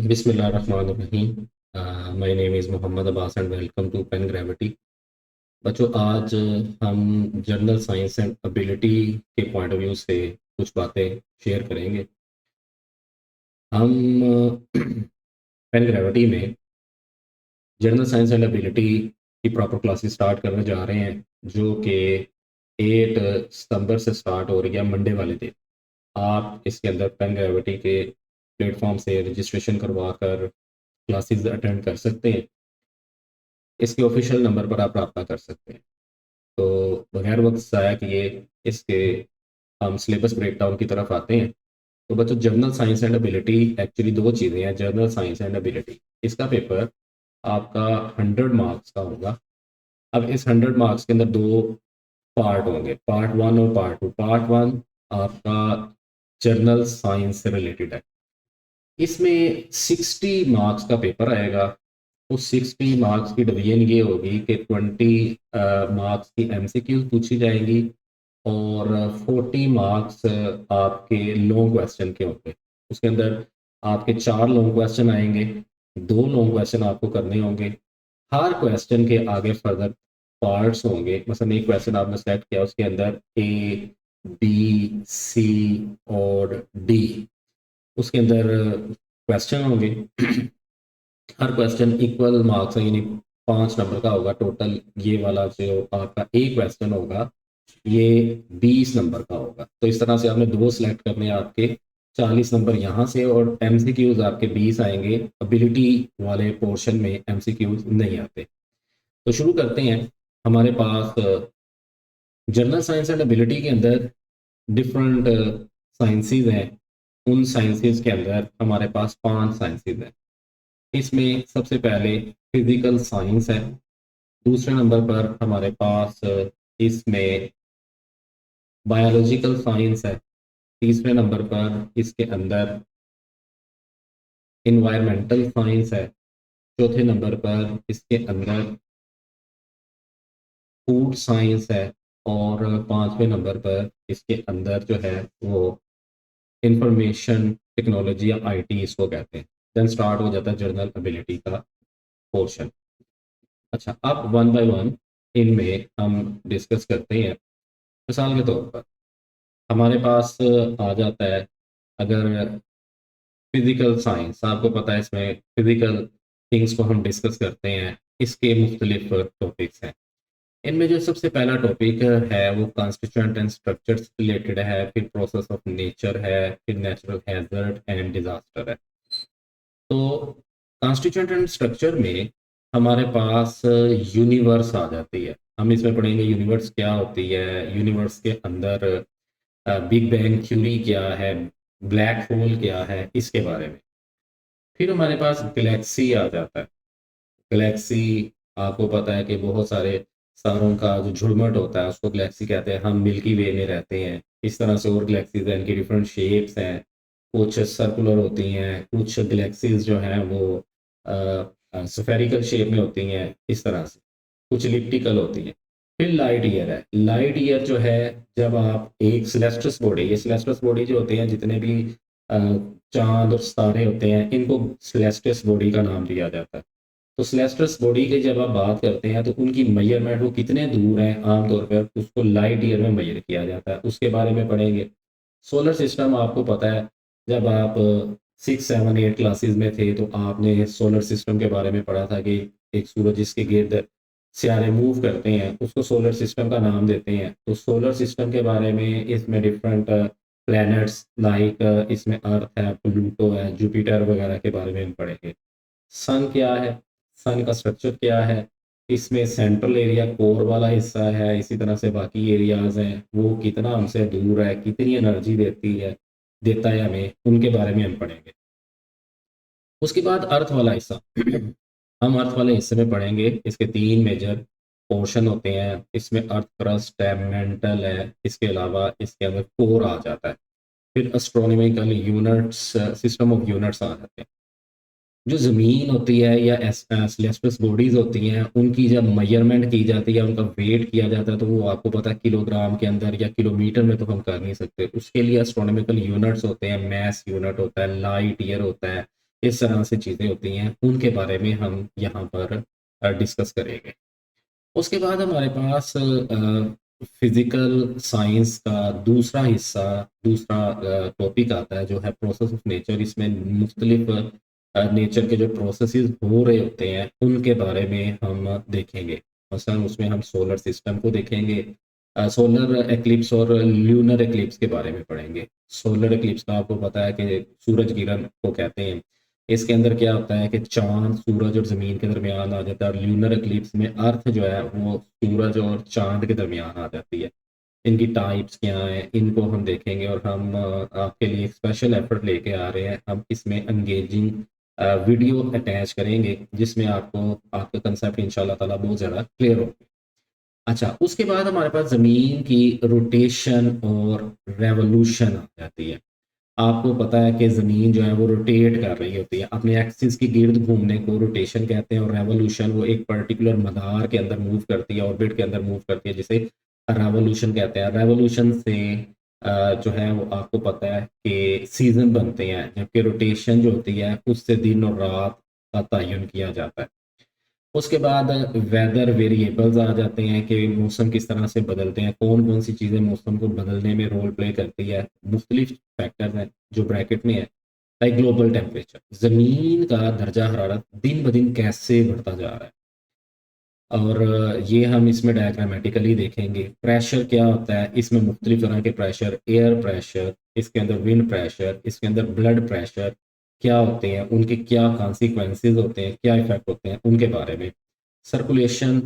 बिस्मिल्लाहिर्रहमानिर्रहीम। My name is Mohammad Abbas and welcome to pen gravity. बच्चों, आज हम जनरल साइंस एंड एबिलिटी के पॉइंट ऑफ व्यू से कुछ बातें शेयर करेंगे। हम पेन ग्रेविटी में जनरल साइंस एंड एबिलिटी की प्रॉपर क्लासेस स्टार्ट करने जा रहे हैं, जो कि 8 सितंबर से स्टार्ट हो रही है, मंडे वाले दिन। आप इसके अंदर पेन ग्रेविटी के प्लेटफॉर्म से रजिस्ट्रेशन करवा कर क्लासेस अटेंड कर सकते हैं। इसके ऑफिशियल नंबर पर आप रब्ता कर सकते हैं। तो बगैर वक्त ज़ाया किए इसके हम सिलेबस ब्रेकडाउन की तरफ आते हैं। तो बच्चों, general science and ability actually दो चीज़ें हैं। जनरल साइंस एंड एबिलिटी, इसका पेपर आपका 100 मार्क्स का होगा। अब इस 100 मार्क्स के अंदर दो पार्ट होंगे, पार्ट वन और पार्ट टू। पार्ट वन आपका जनरल साइंस से रिलेटेड है। इसमें 60 मार्क्स का पेपर आएगा। उस 60 मार्क्स की डिवीजन ये होगी कि 20 मार्क्स की एमसीक्यू पूछी जाएंगी और 40 मार्क्स आपके लॉन्ग क्वेश्चन के होंगे। उसके अंदर आपके 4 लॉन्ग क्वेश्चन आएंगे, 2 लॉन्ग क्वेश्चन आपको करने होंगे। हर क्वेश्चन के आगे फर्दर पार्ट्स होंगे। मतलब एक क्वेश्चन आपने सेलेक्ट किया, उसके अंदर ए, बी, सी और डी उसके अंदर क्वेश्चन होंगे। हर क्वेश्चन इक्वल मार्क्स है, यानी 5 नंबर का होगा टोटल। ये वाला जो आपका एक क्वेश्चन होगा, ये 20 नंबर का होगा। तो इस तरह से आपने दो सिलेक्ट करने हैं। आपके 40 नंबर यहाँ से और एमसीक्यूज आपके 20 आएंगे। एबिलिटी वाले पोर्शन में एमसीक्यूज नहीं आते। तो शुरू करते हैं। हमारे पास जनरल साइंस एंड एबिलिटी के अंदर डिफरेंट साइंसेज हैं। उन साइंसेज के अंदर हमारे पास 5 साइंसेज हैं। इसमें सबसे पहले फिजिकल साइंस है। दूसरे नंबर पर हमारे पास इसमें बायोलॉजिकल साइंस है। तीसरे नंबर पर इसके अंदर इन्वायरमेंटल साइंस है। चौथे नंबर पर इसके अंदर फूड साइंस है। और पांचवें नंबर पर इसके अंदर जो है वो इंफॉर्मेशन टेक्नोलॉजी या आईटी इसको कहते हैं। देन स्टार्ट हो जाता है जर्नल एबिलिटी का पोर्शन। अच्छा, अब वन बाय वन इनमें हम डिस्कस करते हैं। मिसाल के तौर पर हमारे पास आ जाता है, अगर फिजिकल साइंस, आपको पता है इसमें फिजिकल थिंग्स को हम डिस्कस करते हैं। इसके मुख्तलिफ टॉपिक्स हैं। इनमें जो सबसे पहला टॉपिक है वो कॉन्स्टिट्यूएंट एंड स्ट्रक्चर से रिलेटेड है, फिर प्रोसेस ऑफ नेचर है, फिर नेचुरल हैजर्ड एंड डिजास्टर है। तो कॉन्स्टिट्यूएंट एंड स्ट्रक्चर में हमारे पास यूनिवर्स आ जाती है। हम इसमें पढ़ेंगे यूनिवर्स क्या होती है, यूनिवर्स के अंदर बिग बैंग थ्योरी क्या है, ब्लैक होल क्या है, इसके बारे में। फिर हमारे पास गैलेक्सी आ जाता है। गैलेक्सी, आपको पता है कि बहुत सारे तारों का जो झुरमुट होता है उसको गैलेक्सी कहते हैं। हम मिल्की वे में रहते हैं। इस तरह से और गैलेक्सीज हैं, इनकी डिफरेंट शेप्स हैं। कुछ सर्कुलर होती हैं, कुछ गैलेक्सीज जो हैं वो स्फेरिकल शेप में होती हैं, इस तरह से कुछ इलिप्टिकल होती हैं। फिर लाइट ईयर है। लाइट ईयर जो है, जब आप एक सेलेस्टस बॉडी, ये सेलेस्टस बॉडी जो होते हैं, जितने भी अ, चांद और सितारे होते हैं, इनको सेलेस्टस बॉडी का नाम दिया जाता है। तो सेलेस्टस बॉडी की जब आप बात करते हैं तो उनकी मेजरमेंट वो कितने दूर हैं, आमतौर पर उसको लाइट ईयर में मेजर किया जाता है। उसके बारे में पढ़ेंगे। सोलर सिस्टम, आपको पता है, जब आप 6, 7, 8 क्लासेस में थे तो आपने सोलर सिस्टम के बारे में पढ़ा था कि एक सूरज जिसके गिर्द सितारे मूव करते हैं उसको सोलर सिस्टम का नाम देते हैं। तो सोलर सिस्टम के बारे में इसमें डिफरेंट प्लैनेट्स लाइक इसमें अर्थ है, प्लूटो है, जुपिटर वगैरह के बारे में हम पढ़ेंगे। सन क्या है, सन का स्ट्रक्चर क्या है, इसमें सेंट्रल एरिया कोर वाला हिस्सा है, इसी तरह से बाकी एरियाज हैं, वो कितना हमसे दूर है, कितनी एनर्जी देता है हमें, उनके बारे में हम पढ़ेंगे। उसके बाद अर्थ वाला हिस्सा हम अर्थ वाले हिस्से में पढ़ेंगे। इसके 3 मेजर पोर्शन होते हैं। इसमें अर्थ क्रस्ट है, मेंटल है, इसके अलावा इसके अंदर कोर आ जाता है। फिर astronomical units, system of units आ जाते हैं। जो ज़मीन होती है या सेलेस्टियस बॉडीज़ होती हैं, उनकी जब मेजरमेंट की जाती है, उनका वेट किया जाता है, तो वो आपको पता है किलोग्राम के अंदर या किलोमीटर में तो हम कर नहीं सकते। उसके लिए एस्ट्रोनॉमिकल यूनिट्स होते हैं, मैस यूनिट होता है, लाइट ईयर होता है, इस तरह से चीज़ें होती हैं, उनके बारे में हम यहाँ पर डिस्कस करेंगे। उसके बाद हमारे पास फिज़िकल साइंस का दूसरा हिस्सा, दूसरा टॉपिक आता है जो है प्रोसेस ऑफ नेचर। इसमें मुख्तलिफ नेचर के जो प्रोसेसेस हो रहे होते हैं उनके बारे में हम देखेंगे। मसलन उसमें हम सोलर सिस्टम को देखेंगे, सोलर एक्लिप्स और ल्यूनर एक्लिप्स के बारे में पढ़ेंगे। सोलर एक्लिप्स का आपको पता है कि सूरज गिरन को कहते हैं। इसके अंदर क्या होता है कि चाँद, सूरज और ज़मीन के दरमियान आ जाता है, और ल्यूनर एक्लिप्स में अर्थ जो है वो सूरज और चाँद के दरमियान आ जाती है। इनकी टाइप्स क्या हैं, इनको हम देखेंगे, और हम आपके लिए एक स्पेशल एफर्ट लेके आ रहे हैं। हम इसमें एंगेजिंग वीडियो अटैच करेंगे जिसमें आपको आपका कंसेप्ट इंशाल्लाह ताला बहुत ज़्यादा क्लियर हो। अच्छा, उसके बाद हमारे पास ज़मीन की रोटेशन और रेवोल्यूशन आ जाती है। आपको पता है कि ज़मीन जो है वो रोटेट कर रही होती है, अपने एक्सिस के गिर्द घूमने को रोटेशन कहते हैं, और रेवोल्यूशन वो एक पर्टिकुलर मदार के अंदर मूव करती है, ऑर्बिट के अंदर मूव करती है, जिसे रेवोल्यूशन कहते हैं। रेवोल्यूशन से जो है वो आपको पता है कि सीज़न बनते हैं, जबकि रोटेशन जो होती है उससे दिन और रात का तयन किया जाता है। उसके बाद वेदर वेरिएबल्स आ जाते हैं कि मौसम किस तरह से बदलते हैं, कौन-कौन सी चीज़ें मौसम को बदलने में रोल प्ले करती है। मुख्तलिफ फैक्टर्स हैं जो ब्रैकेट में है, लाइक ग्लोबल टेम्परेचर, ज़मीन का दर्जा हरारत दिन ब दिन कैसे बढ़ता जा रहा है, और ये हम इसमें डायग्रामेटिकली देखेंगे। प्रेशर क्या होता है, इसमें मुख्तलिफ तरह के प्रेशर, एयर प्रेशर, इसके अंदर विंड प्रेशर, इसके अंदर ब्लड प्रेशर क्या होते हैं, उनके क्या कॉन्सिक्वेंसेस होते हैं, क्या इफ़ेक्ट होते हैं, उनके बारे में। सर्कुलेशन,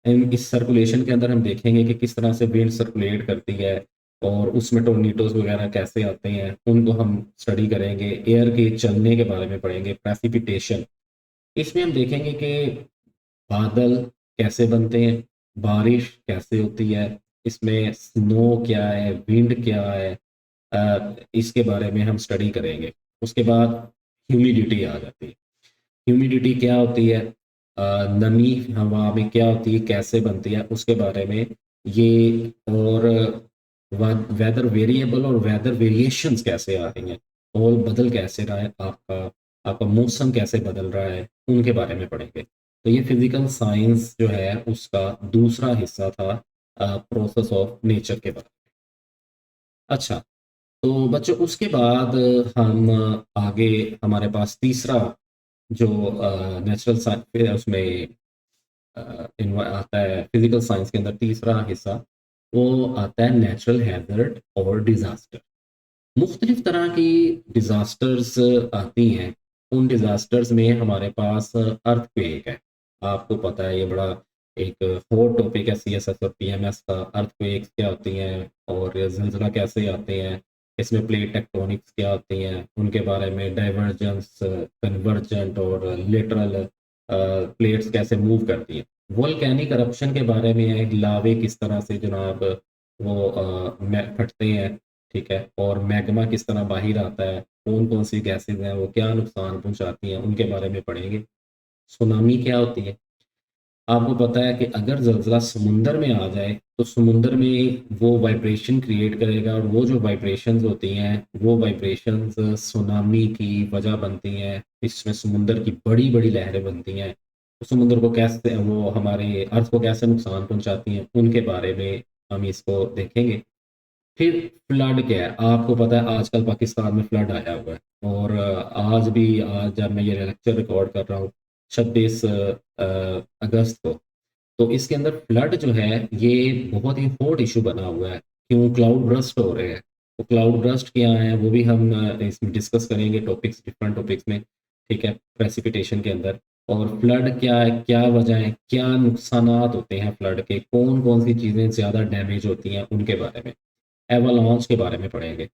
इस सर्कुलेशन के अंदर हम देखेंगे कि किस तरह से विंड सर्कुलेट करती है, और उसमें टोर्नेडोज़ वगैरह कैसे आते हैं, उनको हम स्टडी करेंगे। एयर के चलने के बारे में पढ़ेंगे। प्रेसिपिटेशन, इसमें हम देखेंगे कि बादल कैसे बनते हैं, बारिश कैसे होती है, इसमें स्नो क्या है, विंड क्या है, इसके बारे में हम स्टडी करेंगे। उसके बाद ह्यूमिडिटी आ जाती है। ह्यूमिडिटी क्या होती है, नमी हवा में क्या होती है, कैसे बनती है, उसके बारे में ये। और वेदर वेरिएबल और वेदर वेरिएशंस कैसे आ रही हैं, और बदल कैसे रहा है आपका, आपका मौसम कैसे बदल रहा है, उनके बारे में पढ़ेंगे। तो ये फिजिकल साइंस जो है उसका दूसरा हिस्सा था, प्रोसेस ऑफ नेचर के बारे में। अच्छा, तो बच्चों उसके बाद हम आगे, हमारे पास तीसरा जो नेचुरल साइंस उसमें आता है, फिजिकल साइंस के अंदर तीसरा हिस्सा वो आता है नेचुरल हैज़र्ड और डिज़ास्टर। मुख्तलिफ तरह की डिज़ास्टर्स आती हैं। उन डिज़ास्टर्स में हमारे पास अर्थक्वेक है। आपको पता है ये बड़ा एक हॉट टॉपिक है सीएसएस और पीएमएस का। अर्थक्वेक्स क्या होती हैं और ज़िलज़ला कैसे आते हैं, इसमें प्लेट टेक्टोनिक्स क्या होती हैं, उनके बारे में। डाइवर्जेंस, कन्वर्जेंट और लेटरल प्लेट्स कैसे मूव करती हैं। वोल्केनिक eruption के बारे में है, लावे किस तरह से जनाब वो फटते हैं, ठीक है, और मैग्मा किस तरह बाहर आता है, कौन-कौन सी गैसेज़ हैं, वो क्या नुकसान पहुँचाती हैं, उनके बारे में पढ़ेंगे। सुनामी क्या होती है? आपको पता है कि अगर ज़लज़ला समुंदर में आ जाए, तो समुंदर में वो वाइब्रेशन क्रिएट करेगा, और वो जो वाइब्रेशंस होती हैं, वो वाइब्रेशंस सुनामी की वजह बनती हैं। इसमें समुंदर की बड़ी-बड़ी लहरें बनती हैं। तो समुंदर को कैसे, वो हमारे अर्थ को कैसे नुकसान पहुँचाती हैं, उनके बारे में हम इसको देखेंगे। फिर फ्लड क्या है? आपको पता है आजकल पाकिस्तान में फ्लड आया हुआ है, और आज भी, आज जब मैं ये लेक्चर रिकॉर्ड कर रहा हूँ 26 अगस्त को, तो इसके अंदर फ्लड जो है ये बहुत ही हॉट इशू बना हुआ है। क्यों? क्लाउड बर्स्ट हो रहे हैं। तो क्लाउड बर्स्ट क्या है वो भी हम इसमें डिस्कस करेंगे, टॉपिक्स, डिफरेंट टॉपिक्स में, ठीक है, प्रेसिपिटेशन के अंदर। और फ्लड क्या है, क्या वजह है, क्या नुकसानात होते हैं फ्लड के, कौन-कौन सी चीज़ें ज़्यादा डैमेज होती हैं, उनके बारे में। एवालांच के बारे में पढ़ेंगे।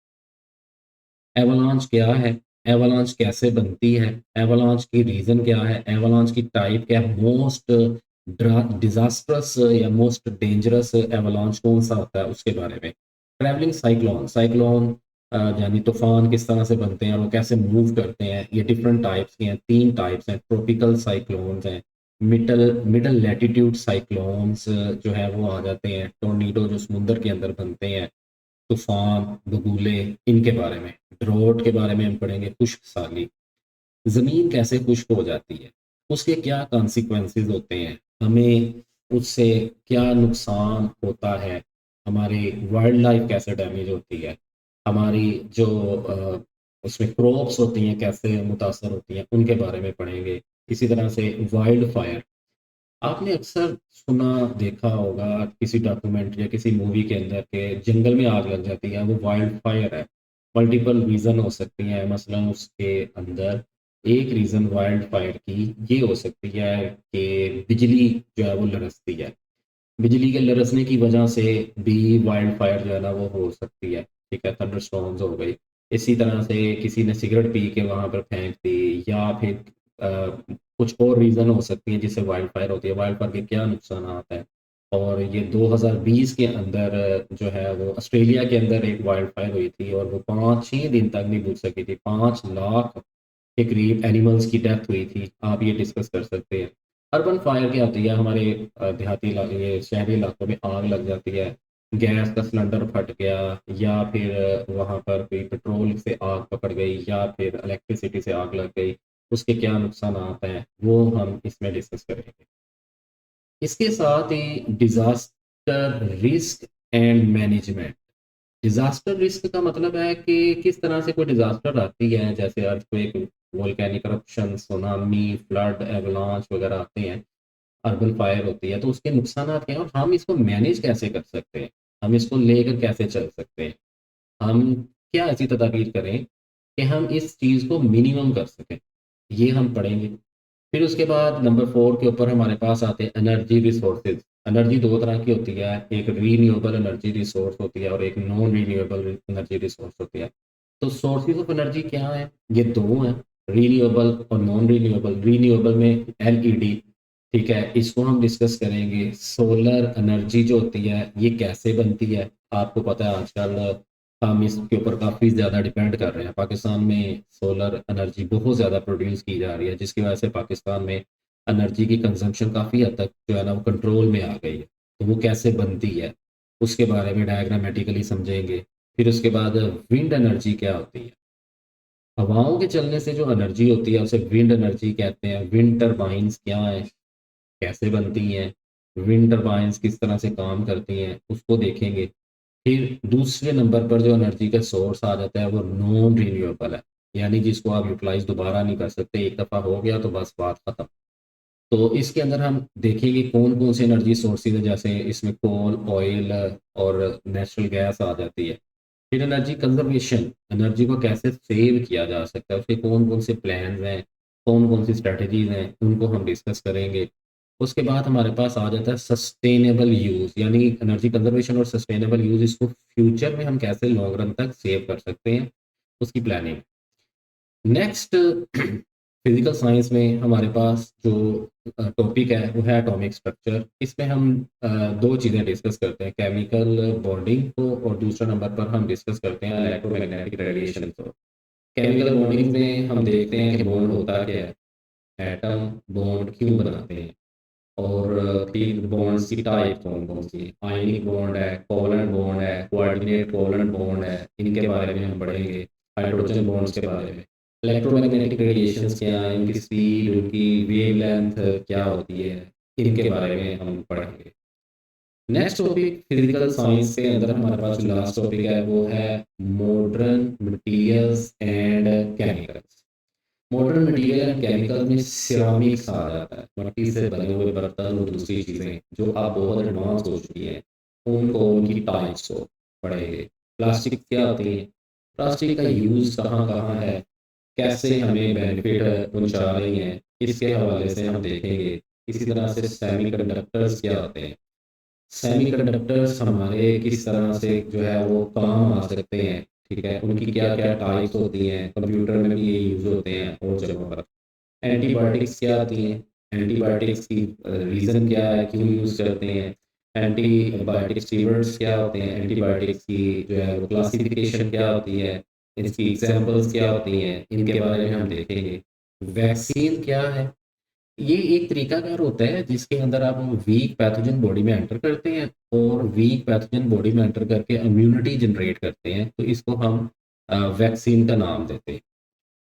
एवालांच क्या है? एवालांच कैसे बनती है? एवालांच की रीज़न क्या है? एवालांच की टाइप क्या है? मोस्ट डिज़ास्ट्रस या मोस्ट डेंजरस एवालांच कौन-सा होता है, उसके बारे में। ट्रैवलिंग साइक्लोन, साइक्लोन यानी तूफ़ान किस तरह से बनते हैं और वो कैसे मूव करते हैं, ये डिफरेंट टाइप्स के हैं। 3 टाइप्स हैं, ट्रॉपिकल साइक्लोन्स हैं, मिडल मिडल लैटिट्यूड साइक्लोन्स जो है वो आ जाते हैं, टॉर्नेडो जो समुद्र के अंदर बनते हैं, तूफ़ान, बगुले, इनके बारे में। ड्रॉट के बारे में हम पढ़ेंगे, खुश्क साली। ज़मीन कैसे खुश्क हो जाती है, उसके क्या कॉन्सिक्वेंसेस होते हैं, हमें उससे क्या नुकसान होता है, हमारी वाइल्ड लाइफ कैसे डैमेज होती है, हमारी जो उसमें क्रॉप्स होती हैं कैसे मुतासर होती हैं, उनके बारे में पढ़ेंगे। इसी तरह से वाइल्ड फायर, आपने अक्सर सुना देखा होगा किसी डॉक्यूमेंट्री या किसी मूवी के अंदर के जंगल में आग लग जाती है, वो वाइल्ड फायर है। मल्टीपल रीज़न हो सकती हैं, मसलन उसके अंदर एक रीज़न वाइल्ड फायर की ये हो सकती है कि बिजली जो है वो लरसती है। बिजली के लरसने की वजह से भी वाइल्ड फायर जो है ना वो हो सकती है, ठीक है, थंडरस्टॉर्म्स हो गई। इसी तरह से किसी ने सिगरेट पी के वहाँ पर फेंक दी, या फिर कुछ और रीज़न हो सकती है जिससे वाइल्ड फायर होती है। वाइल्ड फायर के क्या नुकसानात हैं, और ये 2020 के अंदर जो है वो ऑस्ट्रेलिया के अंदर एक वाइल्ड फायर हुई थी, और वो 5-6 दिन तक नहीं बुझ सकी थी। 5 लाख के करीब एनिमल्स की डेथ हुई थी। आप ये डिस्कस कर सकते हैं। अर्बन फायर क्या होती है, हमारे देहाती इलाके, ये शहरी इलाकों में आग लग जाती है, गैस का सिलेंडर फट गया, या फिर वहाँ पर कोई पेट्रोल से आग पकड़ गई, या फिर इलेक्ट्रिसिटी से आग लग गई, उसके क्या नुकसान आते हैं वो हम इसमें डिस्कस करेंगे। इसके साथ ही disaster risk and management. Disaster risk का मतलब है कि किस तरह से कोई डिज़ास्टर आती है, जैसे earthquake, volcanic eruption, tsunami, flood, avalanche वगैरह आते हैं, अर्बन फायर होती है, तो उसके नुकसानात क्या हैं और हम इसको मैनेज कैसे कर सकते हैं? हम इसको लेकर कैसे चल सकते हैं? हम क्या ऐसी तदाबीर करें कि हम इस चीज़ को मिनिमम कर सकें? ये हम पढ़ेंगे। फिर उसके बाद नंबर 4 के ऊपर हमारे पास आते हैं एनर्जी रिसोर्सेज़। एनर्जी 2 तरह की होती है, एक रीन्यूएबल एनर्जी रिसोर्स होती है और एक नॉन रीन्यूएबल एनर्जी रिसोर्स होती है। तो सोर्सेज़ ऑफ एनर्जी क्या हैं? ये 2 हैं, रीन्यूएबल और नॉन रीन्यूएबल। रीन्यूएबल में एलईडी, ठीक है, इसको हम डिस्कस करेंगे। सोलर एनर्जी जो होती है, ये कैसे बनती है? आपको पता है आजकल हम इसके ऊपर काफ़ी ज़्यादा डिपेंड कर रहे हैं। पाकिस्तान में सोलर एनर्जी बहुत ज़्यादा प्रोड्यूस की जा रही है, जिसकी वजह से पाकिस्तान में एनर्जी की कंजम्पशन काफ़ी हद तक जो है ना वो कंट्रोल में आ गई है। तो वो कैसे बनती है, उसके बारे में डायग्रामेटिकली समझेंगे। फिर उसके बाद विंड एनर्जी क्या होती है? हवाओं के चलने से जो एनर्जी होती है उसे विंड एनर्जी कहते हैं। विंड टरबाइन्स क्या हैं, कैसे बनती हैं, विंड टरबाइन्स किस तरह से काम करती हैं, उसको देखेंगे। फिर दूसरे नंबर पर जो एनर्जी का सोर्स आ जाता है वो नॉन रिन्यूएबल है, यानी जिसको आप यूटिलाइज दोबारा नहीं कर सकते, एक दफ़ा हो गया तो बस बात ख़त्म। तो इसके अंदर हम देखेंगे कौन कौन से एनर्जी सोर्सेज है, जैसे इसमें कोल, ऑयल और नेचुरल गैस आ जाती है। फिर एनर्जी कंजर्वेशन, एनर्जी को कैसे सेव किया जा सकता है, उसके कौन कौन से प्लान हैं, कौन कौन सी स्ट्रेटजीज हैं, उनको हम डिस्कस करेंगे। उसके बाद हमारे पास आ जाता है सस्टेनेबल यूज़, यानी एनर्जी कंजर्वेशन और सस्टेनेबल यूज़, इसको फ्यूचर में हम कैसे लॉन्ग रन तक सेव कर सकते हैं, उसकी प्लानिंग। नेक्स्ट फिजिकल साइंस में हमारे पास जो टॉपिक है वो है एटॉमिक स्ट्रक्चर। इसमें हम दो चीज़ें डिस्कस करते हैं, केमिकल बॉन्डिंग को, और दूसरा नंबर पर हम डिस्कस करते हैं इलेक्ट्रोमैग्नेटिक रेडिएशन को। केमिकल बॉन्डिंग में हम देखते हैं कि बॉन्ड होता क्या है, एटम बॉन्ड क्यों बनाते हैं, और फिर बॉन्ड्स की टाइप कौन कौन सी है, आयनिक बॉन्ड है, कोवलेंट बॉन्ड है, कोऑर्डिनेट कोवलेंट बॉन्ड है, इनके बारे में हम पढ़ेंगे। हाइड्रोजन बॉन्ड्स के बारे में, इलेक्ट्रोमैग्नेटिक रेडिएशंस क्या है, उनकी स्पीड, उनकी वेवलेंथ क्या होती है, इनके बारे में हम पढ़ेंगे। नेक्स्ट टॉपिक फिजिकल साइंस के अंदर हमारे पास जो लास्ट टॉपिक है वो है modern materials and chemicals. Modern material and chemical में सिरामिक्स आ जाता है, मिट्टी से बने हुए बर्तन और दूसरी चीज़ें जो अब बहुत एडवांस हो चुकी हैं, उनको, उनकी टाइप्स को पढ़ेंगे। प्लास्टिक क्या होती है, प्लास्टिक का यूज़ कहाँ कहाँ है, कैसे हमें बेनिफिट पहुंचा रही हैं, इसके हवाले से हम देखेंगे। इसी तरह से सेमीकंडक्टर्स क्या होते हैं, सेमीकंडक्टर्स हमारे किस तरह से जो है वो काम आ सकते हैं, ठीक है, उनकी क्या क्या टाइप्स होती हैं, कंप्यूटर में भी ये यूज़ होते हैं और जगहों पर। एंटीबायोटिक्स क्या आती हैं, एंटीबायोटिक्स की रीज़न क्या है, क्यों यूज़ करते हैं, एंटीबायोटिक स्टीरॉइड्स क्या होते हैं, एंटीबायोटिक्स की जो है वो क्लासिफिकेशन क्या होती है, इसकी एग्जांपल्स क्या होती हैं, इनके बारे में हम देखेंगे। वैक्सीन क्या है, ये एक तरीकाकार होता है जिसके अंदर आप वीक पैथोजन बॉडी में एंटर करते हैं, और वीक पैथोजन बॉडी में एंटर करके इम्यूनिटी जनरेट करते हैं, तो इसको हम वैक्सीन का नाम देते हैं।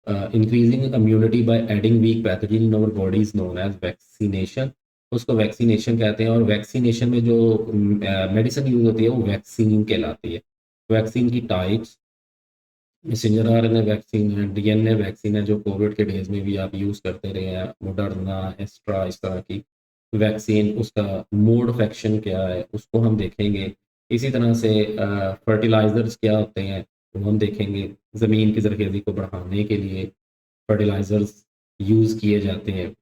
Increasing immunity by adding weak pathogen in our body is known as vaccination. उसको वैक्सीनेशन कहते हैं। और वैक्सीनेशन में जो मेडिसिन यूज होती है वो वैक्सीन कहलाती है। वैक्सीन की टाइप्स मैसेंजर आरएनए वैक्सीन है, डीएनए वैक्सीन है जो कोविड के डेज में भी आप यूज़ करते रहे हैं, मोडर्ना, एस्ट्रा, इस तरह की वैक्सीन। उसका मोड ऑफ एक्शन क्या है उसको हम देखेंगे। इसी तरह से फर्टिलाइज़र्स क्या होते हैं वो हम देखेंगे। ज़मीन की ज़रखेज़ी को बढ़ाने के लिए फर्टिलाइज़र्स यूज़ किए जाते हैं,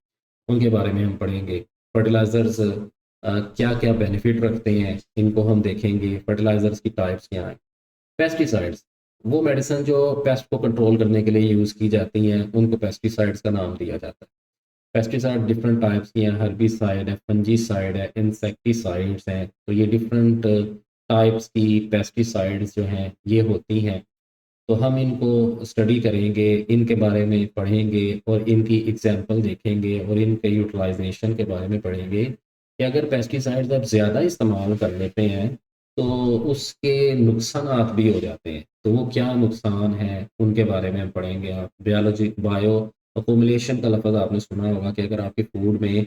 उनके बारे में हम पढ़ेंगे। फर्टिलाइज़र्स क्या क्या बेनिफिट रखते हैं इनको हम देखेंगे। फर्टिलाइज़र्स की टाइप्स क्या हैं। पेस्टिसाइड्स, वो मेडिसिन जो पेस्ट को कंट्रोल करने के लिए यूज़ की जाती हैं उनको पेस्टिसाइड्स का नाम दिया जाता है। पेस्टिसाइड डिफरेंट टाइप्स की हैं, हर्बिसाइड है, फंजीसाइड है, इंसेक्टिसाइड्स हैं। तो ये डिफरेंट टाइप्स की पेस्टिसाइड्स जो हैं ये होती हैं। तो हम इनको स्टडी करेंगे, इनके बारे में पढ़ेंगे और इनकी एग्जाम्पल देखेंगे और इनके यूटिलाइजेशन के बारे में पढ़ेंगे कि अगर पेस्टिसाइड्स आप ज़्यादा इस्तेमाल कर लेते हैं तो उसके नुकसानात भी हो जाते हैं। तो वो क्या नुकसान हैं उनके बारे में हम पढ़ेंगे। आप बायोलॉजी बायो अकोमोलेशन का लफ्ज़ आपने सुना होगा कि अगर आपके फूड में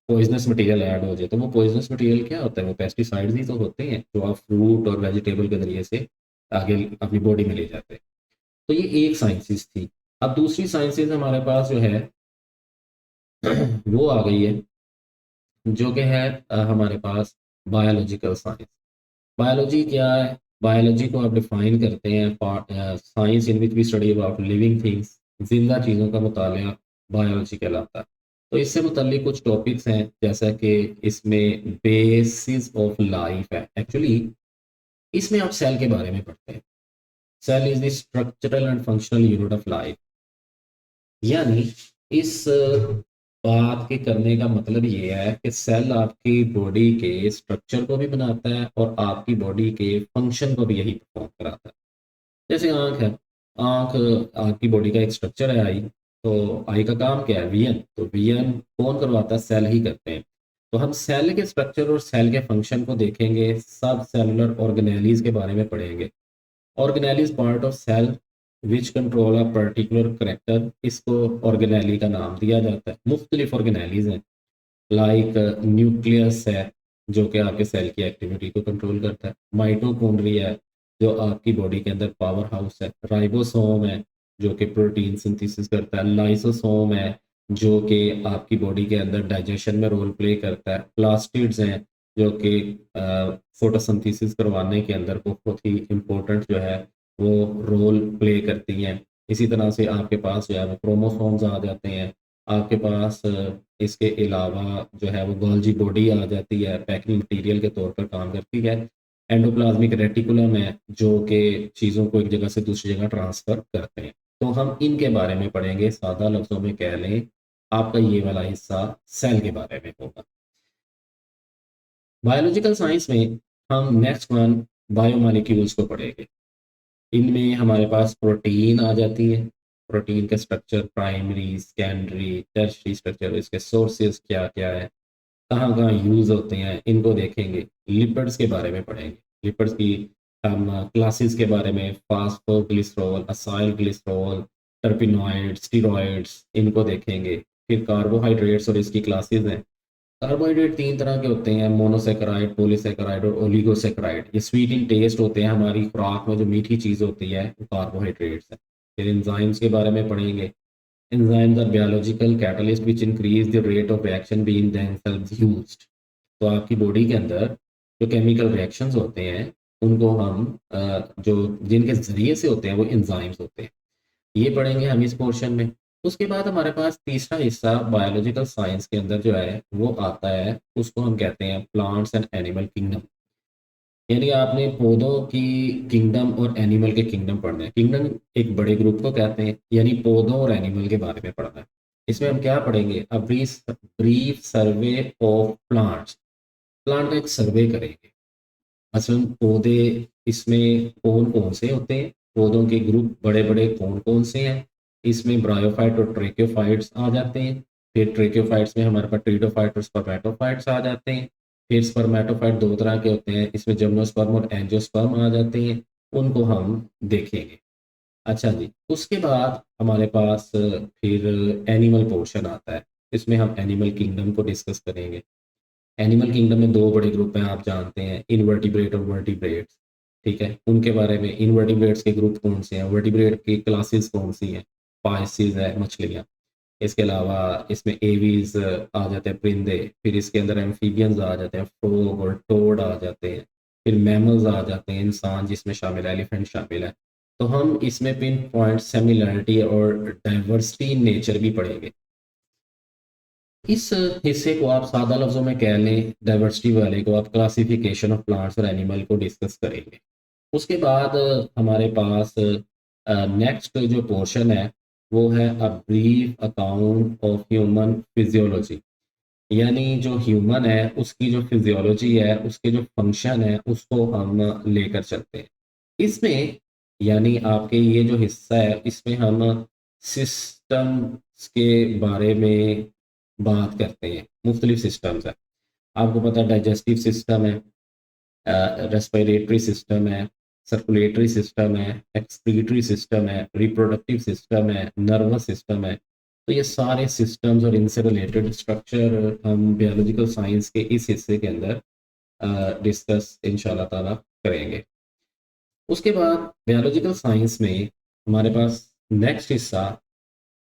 पॉइजनस मटेरियल ऐड हो जाए तो वो पॉइजनस मटेरियल क्या होता है, वो पेस्टिसाइड्स ही तो होते हैं जो आप फ्रूट और वेजिटेबल के ज़रिए से आगे अपनी बॉडी में ले जाते हैं। तो ये एक साइंसेस थी। अब दूसरी साइंसेस हमारे पास जो है वो आ गई है जो कि है हमारे पास बायोलॉजिकल साइंस। बायोलॉजी क्या है? बायोलॉजी को आप डिफाइन करते हैं science in which we study about living things, जिंदा चीज़ों का मुतालिया बायोलॉजी कहलाता है। तो इससे मुतल्लिक कुछ टॉपिक्स हैं जैसा कि इसमें बेसिस ऑफ लाइफ है। एक्चुअली इसमें आप सेल के बारे में पढ़ते हैं। Cell is the structural and functional unit of life. यानी इस बात के करने का मतलब ये है कि सेल आपकी बॉडी के स्ट्रक्चर को भी बनाता है और आपकी बॉडी के फंक्शन को भी यही परफॉर्म कराता है। जैसे आंख है, आंख आपकी बॉडी का एक स्ट्रक्चर है आई। तो आई का काम क्या है? विजन। तो विजन कौन करवाता है? सेल ही करते हैं। तो हम सेल के स्ट्रक्चर और सेल के फंक्शन को देखेंगे, सब सेलुलर ऑर्गेनेलीज के बारे में पढ़ेंगे। Organelle is part of cell which control a particular character. इसको ऑर्गेनेली का नाम दिया जाता है। मुख्तलिफ ऑर्गेनेलीज हैं, लाइक न्यूक्लियस है जो कि आपके सेल की एक्टिविटी को कंट्रोल करता है। माइटोकॉन्ड्रिया है जो आपकी बॉडी के अंदर पावर हाउस है। राइबोसोम है जो कि प्रोटीन सिंथेसिस करता है। लाइसोसोम है जो कि आपकी बॉडी के अंदर डाइजेशन में रोल प्ले करता है। प्लास्टिड्स हैं जो कि फोटोसिंथेसिस करवाने के अंदर बहुत ही इम्पोर्टेंट जो है वो रोल प्ले करती हैं। इसी तरह से आपके पास जो है वो क्रोमोसोम्स आ जाते हैं। आपके पास इसके अलावा जो है वो गोल्जी बॉडी आ जाती है, पैकिंग मटीरियल के तौर पर काम करती है। एंडोप्लाज्मिक रेटिकुलम है जो कि चीज़ों को एक जगह से दूसरी जगह ट्रांसफ़र करते हैं। तो हम इनके बारे में पढ़ेंगे। सादा लफ्ज़ों में कह लें, आपका ये वाला हिस्सा सेल के बारे में होगा। बायोलॉजिकल साइंस में हम नेक्स्ट वन बायोमॉलिक्यूल्स को पढ़ेंगे। इनमें हमारे पास प्रोटीन आ जाती है। प्रोटीन का structure, primary, secondary, tertiary structure, इसके सोर्सेज क्या क्या है, कहाँ कहाँ यूज़ होते हैं, इनको देखेंगे। लिपिड्स के बारे में पढ़ेंगे। लिपिड्स की हम क्लासेस के बारे में फास्फोग्लिसरॉल, असाइलग्लिसरॉल, टर्पिनॉइड, स्टीरॉइड्स, इनको देखेंगे। फिर कार्बोहाइड्रेट्स और इसकी क्लासेस हैं। कार्बोहाइड्रेट तीन तरह के होते हैं, मोनोसेकेराइड, पॉलीसेकेराइड और ओलिगोसेकेराइड। ये स्वीट इन टेस्ट होते हैं, हमारी खुराक में जो मीठी चीज़ होती है वो कार्बोहाइड्रेट्स है। फिर एंजाइम्स के बारे में पढ़ेंगे। Enzymes are biological catalyst which increase the rate of reaction being themselves used. तो आपकी बॉडी के अंदर जो केमिकल रिएक्शंस होते हैं उनको हम जो जिनके ज़रिए से होते हैं वो एंजाइम्स होते हैं। ये पढ़ेंगे हम इस पोर्शन में। उसके बाद हमारे पास तीसरा हिस्सा बायोलॉजिकल साइंस के अंदर जो है वो आता है, उसको हम कहते हैं प्लांट्स एंड एनिमल किंगडम। यानी आपने पौधों की किंगडम और एनिमल के किंगडम पढ़ना है। किंगडम एक बड़े ग्रुप को कहते हैं, यानी पौधों और एनिमल के बारे में पढ़ना है। इसमें हम क्या पढ़ेंगे? A brief survey of plants. Plant का एक सर्वे करेंगे। असल पौधे इसमें कौन कौन से होते हैं, पौधों के ग्रुप बड़े बड़े कौन कौन से हैं। इसमें ब्रायोफाइट और ट्रेक्योफाइट्स आ जाते हैं। फिर ट्रेक्योफाइट्स में हमारे पास ट्रीडोफाइट और स्पर्मेटोफाइट्स आ जाते हैं। फिर स्पर्मेटोफाइट दो तरह के होते हैं, इसमें जिम्नोस्पर्म और एंजियोस्पर्म आ जाते हैं। उनको हम देखेंगे। अच्छा जी, उसके बाद हमारे पास फिर एनिमल पोर्शन आता है। इसमें हम एनिमल किंगडम को डिस्कस करेंगे। एनिमल किंगडम में 2 बड़े ग्रुप हैं, आप जानते हैं, इनवर्टिब्रेट और वर्टिब्रेट्स, ठीक है? उनके बारे में, इनवर्टिब्रेट्स के ग्रुप कौन से हैं, वर्टिब्रेट की क्लासेस कौन सी हैं, पाइसेस है मछलियाँ, इसके अलावा इसमें एवीज आ जाते हैं परिंदे, फिर इसके अंदर एम्फीबियंस आ जाते हैं, फ्रॉग और टोड आ जाते हैं, फिर मैमल्स आ जाते हैं, इंसान जिसमें शामिल है, एलिफेंट शामिल है। तो हम इसमें पिन पॉइंट सिमिलरिटी और डाइवर्सिटी इन नेचर भी पढ़ेंगे। इस हिस्से को आप सादा लफ्जों में कह लें, डाइवर्सिटी वाले को आप क्लासिफिकेशन ऑफ प्लांट्स और एनिमल को डिस्कस करेंगे। उसके बाद हमारे पास नेक्स्ट जो पोर्शन है वो है a brief account of human physiology, यानी जो ह्यूमन है उसकी जो फिजियोलॉजी है, उसके जो फंक्शन है, उसको हम लेकर चलते हैं इसमें। यानी आपके ये जो हिस्सा है इसमें हम सिस्टम्स के बारे में बात करते हैं। मुख्तलिफ सिस्टम्स है, आपको पता है, डाइजेस्टिव सिस्टम है, रेस्पिरेटरी सिस्टम है, सर्कुलेटरी सिस्टम है, एक्सक्रीटरी सिस्टम है, रिप्रोडक्टिव सिस्टम है, नर्वस सिस्टम है। तो ये सारे सिस्टम्स और इनसे रिलेटेड स्ट्रक्चर हम बायोलॉजिकल साइंस के इस हिस्से के अंदर डिस्कस इंशाल्लाह ताला करेंगे। उसके बाद बायोलॉजिकल साइंस में हमारे पास नेक्स्ट हिस्सा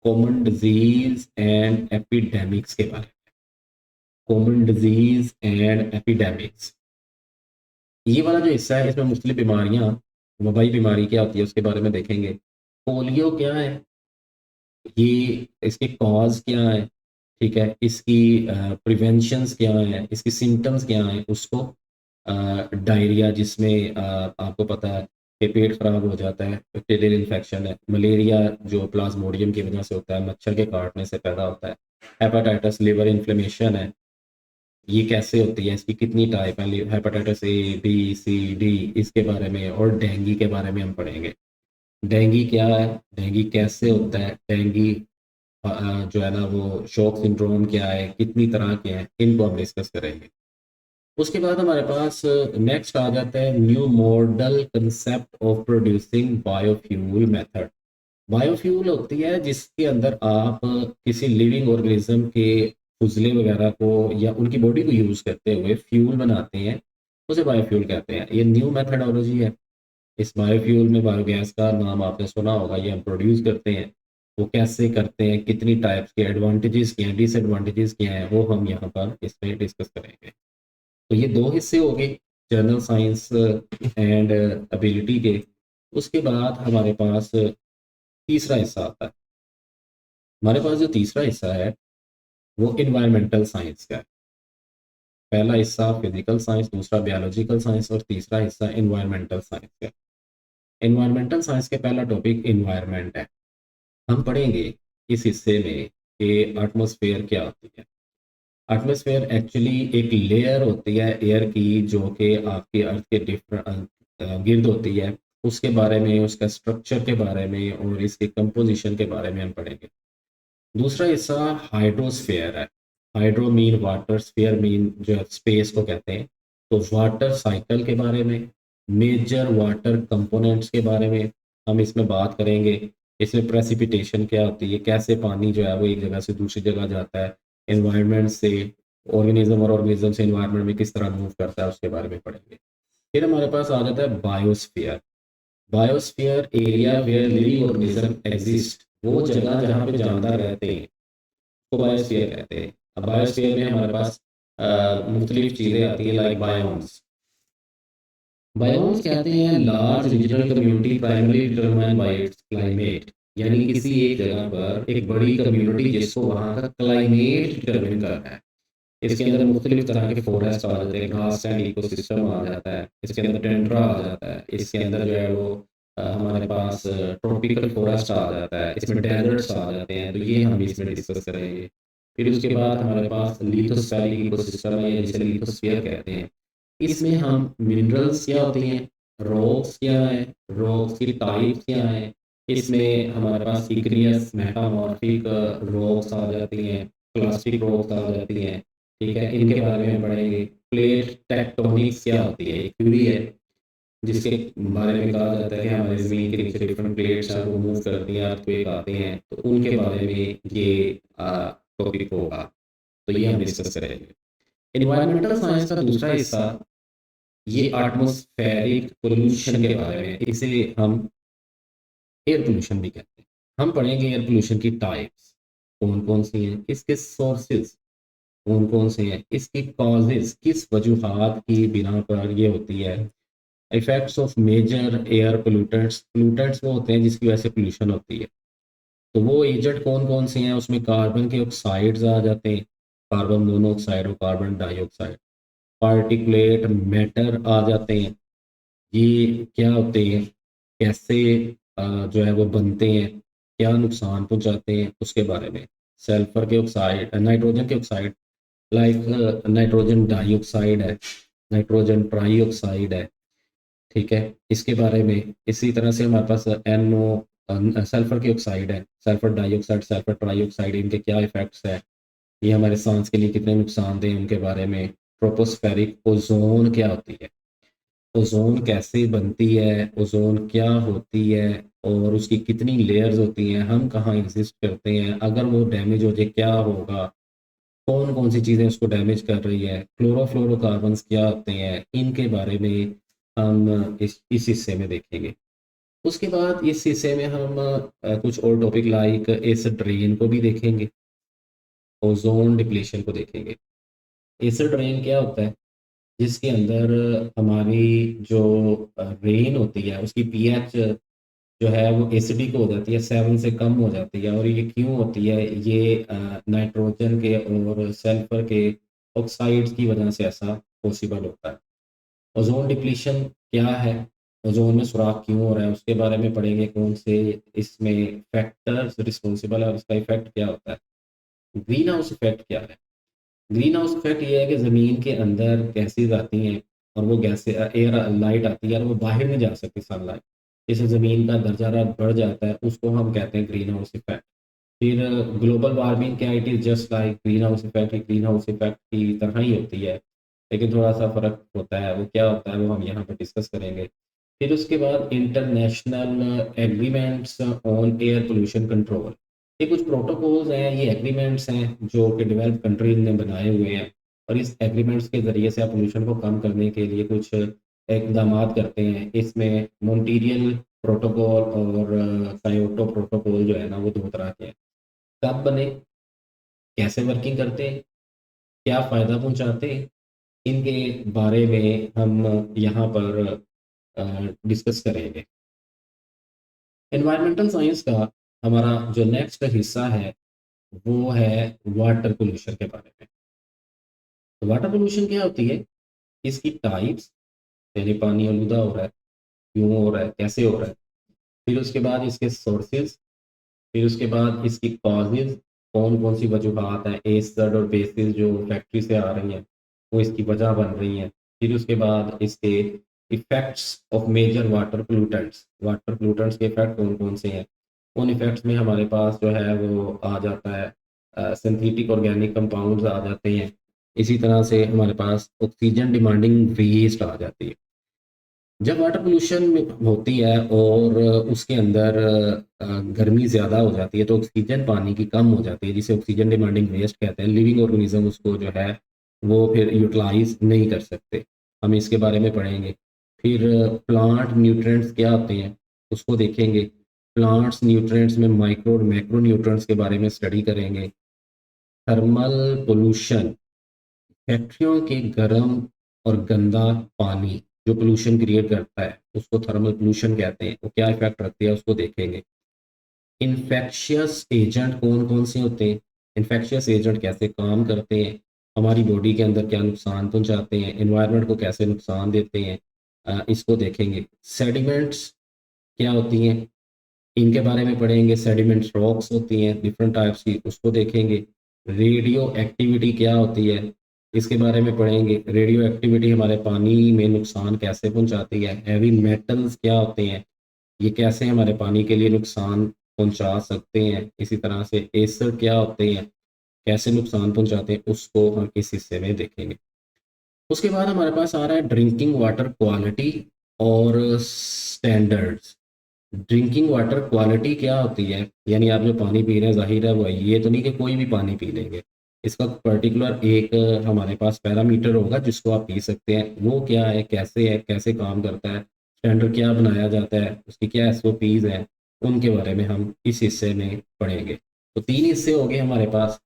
कॉमन डिजीज एंड एपिडेमिक्स के बारे में। कॉमन डिजीज एंड एपिडेमिक्स, ये वाला जो हिस्सा है इसमें मुख्तलिफ बीमारियाँ, वबाई बीमारी क्या होती है उसके बारे में देखेंगे। पोलियो क्या है, ये इसके कॉज क्या है, ठीक है, इसकी प्रिवेंशंस क्या है, इसकी सिम्टम्स क्या हैं, उसको डायरिया जिसमें आपको पता है कि पेट खराब हो जाता है, बैक्टीरियल इन्फेक्शन है, मलेरिया जो प्लाज्मोडियम की वजह से होता है, मच्छर के काटने से पैदा होता है, हेपेटाइटिस लिवर इन्फ्लेमेशन है, ये कैसे होती है, इसकी कितनी टाइप है, hepatitis A B C D, इसके बारे में, और डेंगू के बारे में हम पढ़ेंगे। डेंगू क्या है, डेंगू कैसे होता है, डेंगू जो है ना वो शॉक सिंड्रोम क्या है, कितनी तरह के हैं, इनको हम डिस्कस करेंगे। उसके बाद हमारे पास नेक्स्ट आ जाता है new model concept of producing biofuel method. Biofuel होती है जिसके अंदर आप किसी लिविंग ऑर्गेनिज्म के फुजले वगैरह को या उनकी बॉडी को यूज़ करते हुए फ्यूल बनाते हैं, उसे बायोफ्यूल कहते हैं। ये न्यू मेथडोलॉजी है। इस बायोफ्यूल में बायोगैस का नाम आपने सुना होगा, ये हम प्रोड्यूस करते हैं। वो कैसे करते हैं, कितनी टाइप्स के एडवांटेजेस क्या हैं, डिसएडवांटेजेस क्या हैं, वो हम यहाँ पर इसमें डिस्कस करेंगे। तो ये 2 हिस्से हो गए, जनरल साइंस एंड एबिलिटी के। उसके बाद हमारे पास तीसरा हिस्सा आता है। हमारे पास जो तीसरा हिस्सा है वो इन्वायरमेंटल साइंस का है। पहला हिस्सा फिजिकल साइंस, दूसरा बायोलॉजिकल साइंस और तीसरा हिस्सा इन्वायरमेंटल साइंस का। इन्वायरमेंटल साइंस के पहला टॉपिक इन्वायरमेंट है। हम पढ़ेंगे इस हिस्से में कि एटमॉस्फेयर क्या होती है। एटमॉस्फेयर एक्चुअली एक लेयर होती है एयर की जो कि आपकी अर्थ के डिफरेंट गिर्द होती है। उसके बारे में, उसका स्ट्रक्चर के बारे में और इसकी कंपोजिशन के बारे में हम पढ़ेंगे। दूसरा हिस्सा हाइड्रोस्फेयर है। Hydro mean water, sphere mean जो स्पेस को कहते हैं। तो वाटर साइकिल के बारे में, मेजर वाटर कंपोनेंट्स के बारे में हम इसमें बात करेंगे। इसमें प्रेसिपिटेशन क्या होती है, कैसे पानी जो है वो एक जगह से दूसरी जगह जाता है, एनवायरनमेंट से ऑर्गेनिज्म और ऑर्गेनिज्म से एनवायरनमेंट में किस तरह मूव करता है, उसके बारे में पढ़ेंगे। फिर हमारे पास आ जाता है biosphere. Biosphere area where living organism exist, वो जगह जहाँ पे जानदार रहते हैं, को बायोस्फीयर कहते हैं। अब बायोस्फीयर में हमारे पास मुख्तलिफ चीज़ें आती हैं, लाइक बायोम्स। बायोम्स कहते हैं large regional community primary determine by it's climate, यानी किसी एक जगह पर एक बड़ी कम्युनिटी जिसको वहाँ का क्लाइमेट डिटरमिन करना है। इसके अंदर मुख्तलिफ तरह के फॉरेस्ट आ जाते हैं, घास लैंड इकोसिस्टम आ जाता है, इसके अंदर टेंड्रा आ जाता है, इसके अंदर जो है वो हमारे पास ट्रॉपिकल फॉरेस्ट आ जाता है, इसमें डेजर्ट्स आ जाते हैं। तो ये हम इसमें डिस्कस करेंगे। फिर उसके बाद हमारे पास लिथोस्फेरिक इकोसिस्टम है, जिसे लिथोस्फीयर कहते हैं। इसमें हम मिनरल्स क्या होती हैं, रॉक्स क्या है, रॉक्स की टाइप्स क्या हैं, इसमें हमारे पास इग्नियस मेटामॉर्फिक रॉक्स आ जाती हैं, क्लास्टिक रॉक्स आ जाती हैं, ठीक है, इनके बारे में पढ़ेंगे। प्लेट टेक्टोनिक्स क्या होती है, एक थ्योरी है जिसके बारे में कहा जाता है कि हमारी ज़मीन के नीचे डिफरेंट प्लेट्स हैं, वो मूव करती हैं, अर्थक्वेक आते हैं, तो उनके बारे में ये टॉपिक होगा, तो ये हम डिस्कस करेंगे। एनवायरमेंटल साइंस का दूसरा हिस्सा ये एटमॉस्फेरिक पोल्यूशन के बारे में, इसे हम एयर पोल्यूशन भी कहते हैं। हम पढ़ेंगे एयर पोल्यूशन की टाइप्स, कौन कौन सी हैं, इसके सोर्सेज कौन कौन से हैं, इसकी कॉजेज किस वजूहात की बिना पर ये होती है, effects of major air pollutants. Pollutants वो होते हैं जिसकी वजह से पोल्यूशन होती है, तो वो एजेंट कौन कौन से हैं, उसमें कार्बन के ऑक्साइड्स आ जाते हैं, कार्बन मोनोऑक्साइड और कार्बन डाइऑक्साइड। पार्टिकुलेट मैटर आ जाते हैं, ये क्या होते हैं, कैसे जो है वो बनते हैं, क्या नुकसान पहुंचाते हैं, उसके बारे में। सल्फर के ऑक्साइड, नाइट्रोजन के ऑक्साइड, लाइक नाइट्रोजन डाइऑक्साइड है, नाइट्रोजन ट्राईऑक्साइड है, ठीक है, इसके बारे में। इसी तरह से हमारे पास सल्फर की ऑक्साइड है, सल्फर डाइऑक्साइड, सल्फर ट्राईऑक्साइड, इनके क्या इफेक्ट्स है, ये हमारे सांस के लिए कितने नुकसानदेह हैं, उनके बारे में। ट्रोपोस्फेरिक ओजोन क्या होती है, ओजोन कैसे बनती है, ओजोन क्या होती है और उसकी कितनी लेयर्स होती हैं, हम कहाँ एग्जिस्ट करते हैं, अगर वो डैमेज हो जाए क्या होगा, कौन कौन सी चीज़ें उसको डैमेज कर रही है, क्लोरोफ्लोरोकार्बन्स क्या होते हैं, इनके बारे में हम इस हिस्से में देखेंगे। उसके बाद इस हिस्से में हम कुछ और टॉपिक लाइक एसिड ड्रेन को भी देखेंगे, ओजोन डिप्लीशन को देखेंगे। एसिड रेन क्या होता है, जिसके अंदर हमारी जो रेन होती है उसकी पीएच जो है वो एसिडिक हो जाती है, 7 से कम हो जाती है। और ये क्यों होती है, ये नाइट्रोजन के और सल्फर के ऑक्साइड्स की वजह से ऐसा पॉसिबल होता है। ओजोन डिप्लीशन क्या है, ओजोन में सुराख क्यों हो रहा है, उसके बारे में पढ़ेंगे, कौन से इसमें फैक्टर्स रिस्पॉन्सिबल है और इसका इफेक्ट क्या होता है। ग्रीन हाउस इफेक्ट क्या है, ग्रीन हाउस इफेक्ट ये है कि ज़मीन के अंदर गैसेज आती हैं और वो गैसे एयर लाइट आती है और वो बाहर नहीं जा सकती सनलाइट, इससे ज़मीन का दर्जा हरारत बढ़ जाता है, उसको हम कहते हैं ग्रीन हाउस इफेक्ट। फिर ग्लोबल वार्मिंग क्या, it is just like green house effect, green house effect की तरह ही होती है, लेकिन थोड़ा सा फ़र्क होता है, वो क्या होता है वो हम यहाँ पर डिस्कस करेंगे। फिर उसके बाद international agreements on air pollution control, ये कुछ प्रोटोकॉल्स हैं, ये एग्रीमेंट्स हैं जो कि डेवलप कंट्रीज ने बनाए हुए हैं, और इस एग्रीमेंट्स के ज़रिए से आप पोल्यूशन को कम करने के लिए कुछ इकदाम करते हैं। इसमें मॉन्ट्रियल प्रोटोकॉल और कायोटो प्रोटोकॉल जो है ना वो दो तरह के हैं। कब बने, कैसे वर्किंग करते हैं, क्या फ़ायदा पहुंचाते हैं, इनके बारे में हम यहाँ पर डिस्कस करेंगे। एनवायरमेंटल साइंस का हमारा जो नेक्स्ट हिस्सा है वो है वाटर पोल्यूशन के बारे में। तो वाटर पोल्यूशन क्या होती है, इसकी टाइप्स, यानी पानी आलूदा हो रहा है, क्यों हो रहा है, कैसे हो रहा है, फिर उसके बाद इसके सोर्सेज, फिर उसके बाद इसकी कॉजेज, कौन कौन सी वजूहत हैं, एसिड और बेसिस जो फैक्ट्री से आ रही हैं वो इसकी वजह बन रही हैं। फिर उसके बाद इसके effects of major water pollutants के इफ़ेक्ट कौन कौन से हैं, उन इफ़ेक्ट्स में हमारे पास जो है वो आ जाता है सिंथेटिक ऑर्गेनिक कंपाउंड्स आ जाते हैं। इसी तरह से हमारे पास ऑक्सीजन डिमांडिंग वेस्ट आ जाती है। जब वाटर पोल्यूशन होती है और उसके अंदर गर्मी ज़्यादा हो जाती है तो ऑक्सीजन पानी की कम हो जाती है, जिसे ऑक्सीजन डिमांडिंग वेस्ट कहते हैं। लिविंग ऑर्गेनिज्म उसको जो है वो फिर यूटिलाइज नहीं कर सकते, हम इसके बारे में पढ़ेंगे। फिर प्लांट न्यूट्रिएंट्स क्या होते हैं उसको देखेंगे, प्लांट्स न्यूट्रिएंट्स में माइक्रो और मैक्रो न्यूट्रिएंट्स के बारे में स्टडी करेंगे। थर्मल पोल्यूशन, फैक्ट्रियों के गर्म और गंदा पानी जो पोल्यूशन क्रिएट करता है उसको थर्मल पोल्यूशन कहते हैं, वो क्या इफेक्ट रखती है उसको देखेंगे। इन्फेक्शियस एजेंट कौन कौन से होते हैं, इन्फेक्शियस एजेंट कैसे काम करते हैं, हमारी बॉडी के अंदर क्या नुकसान पहुंचाते हैं, एनवायरनमेंट को कैसे नुकसान देते हैं, इसको देखेंगे। सेडिमेंट्स क्या होती हैं, इनके बारे में पढ़ेंगे। सेडिमेंट रॉक्स होती हैं डिफरेंट टाइप्स की, उसको देखेंगे। रेडियो एक्टिविटी क्या होती है, इसके बारे में पढ़ेंगे। रेडियो एक्टिविटी हमारे पानी में नुकसान कैसे पहुंचाती है। हैवी मेटल्स क्या होते हैं, ये कैसे हमारे पानी के लिए नुकसान पहुंचा सकते हैं। इसी तरह से एसिड क्या होते हैं, कैसे नुकसान पहुंचाते हैं, उसको हम इस हिस्से में देखेंगे। उसके बाद हमारे पास आ रहा है ड्रिंकिंग वाटर क्वालिटी और स्टैंडर्ड्स। ड्रिंकिंग वाटर क्वालिटी क्या होती है, यानी आप जो पानी पी रहे हैं ज़ाहिर है वो है, ये तो नहीं कि कोई भी पानी पी लेंगे। इसका पर्टिकुलर एक हमारे पास पैरामीटर होगा जिसको आप पी सकते हैं। वो क्या है, कैसे काम करता है, स्टैंडर्ड क्या बनाया जाता है, उसकी क्या एसओपीज़ हैं, उनके बारे में हम इस हिस्से में पढ़ेंगे। तो 3 हिस्से हो गए हमारे पास।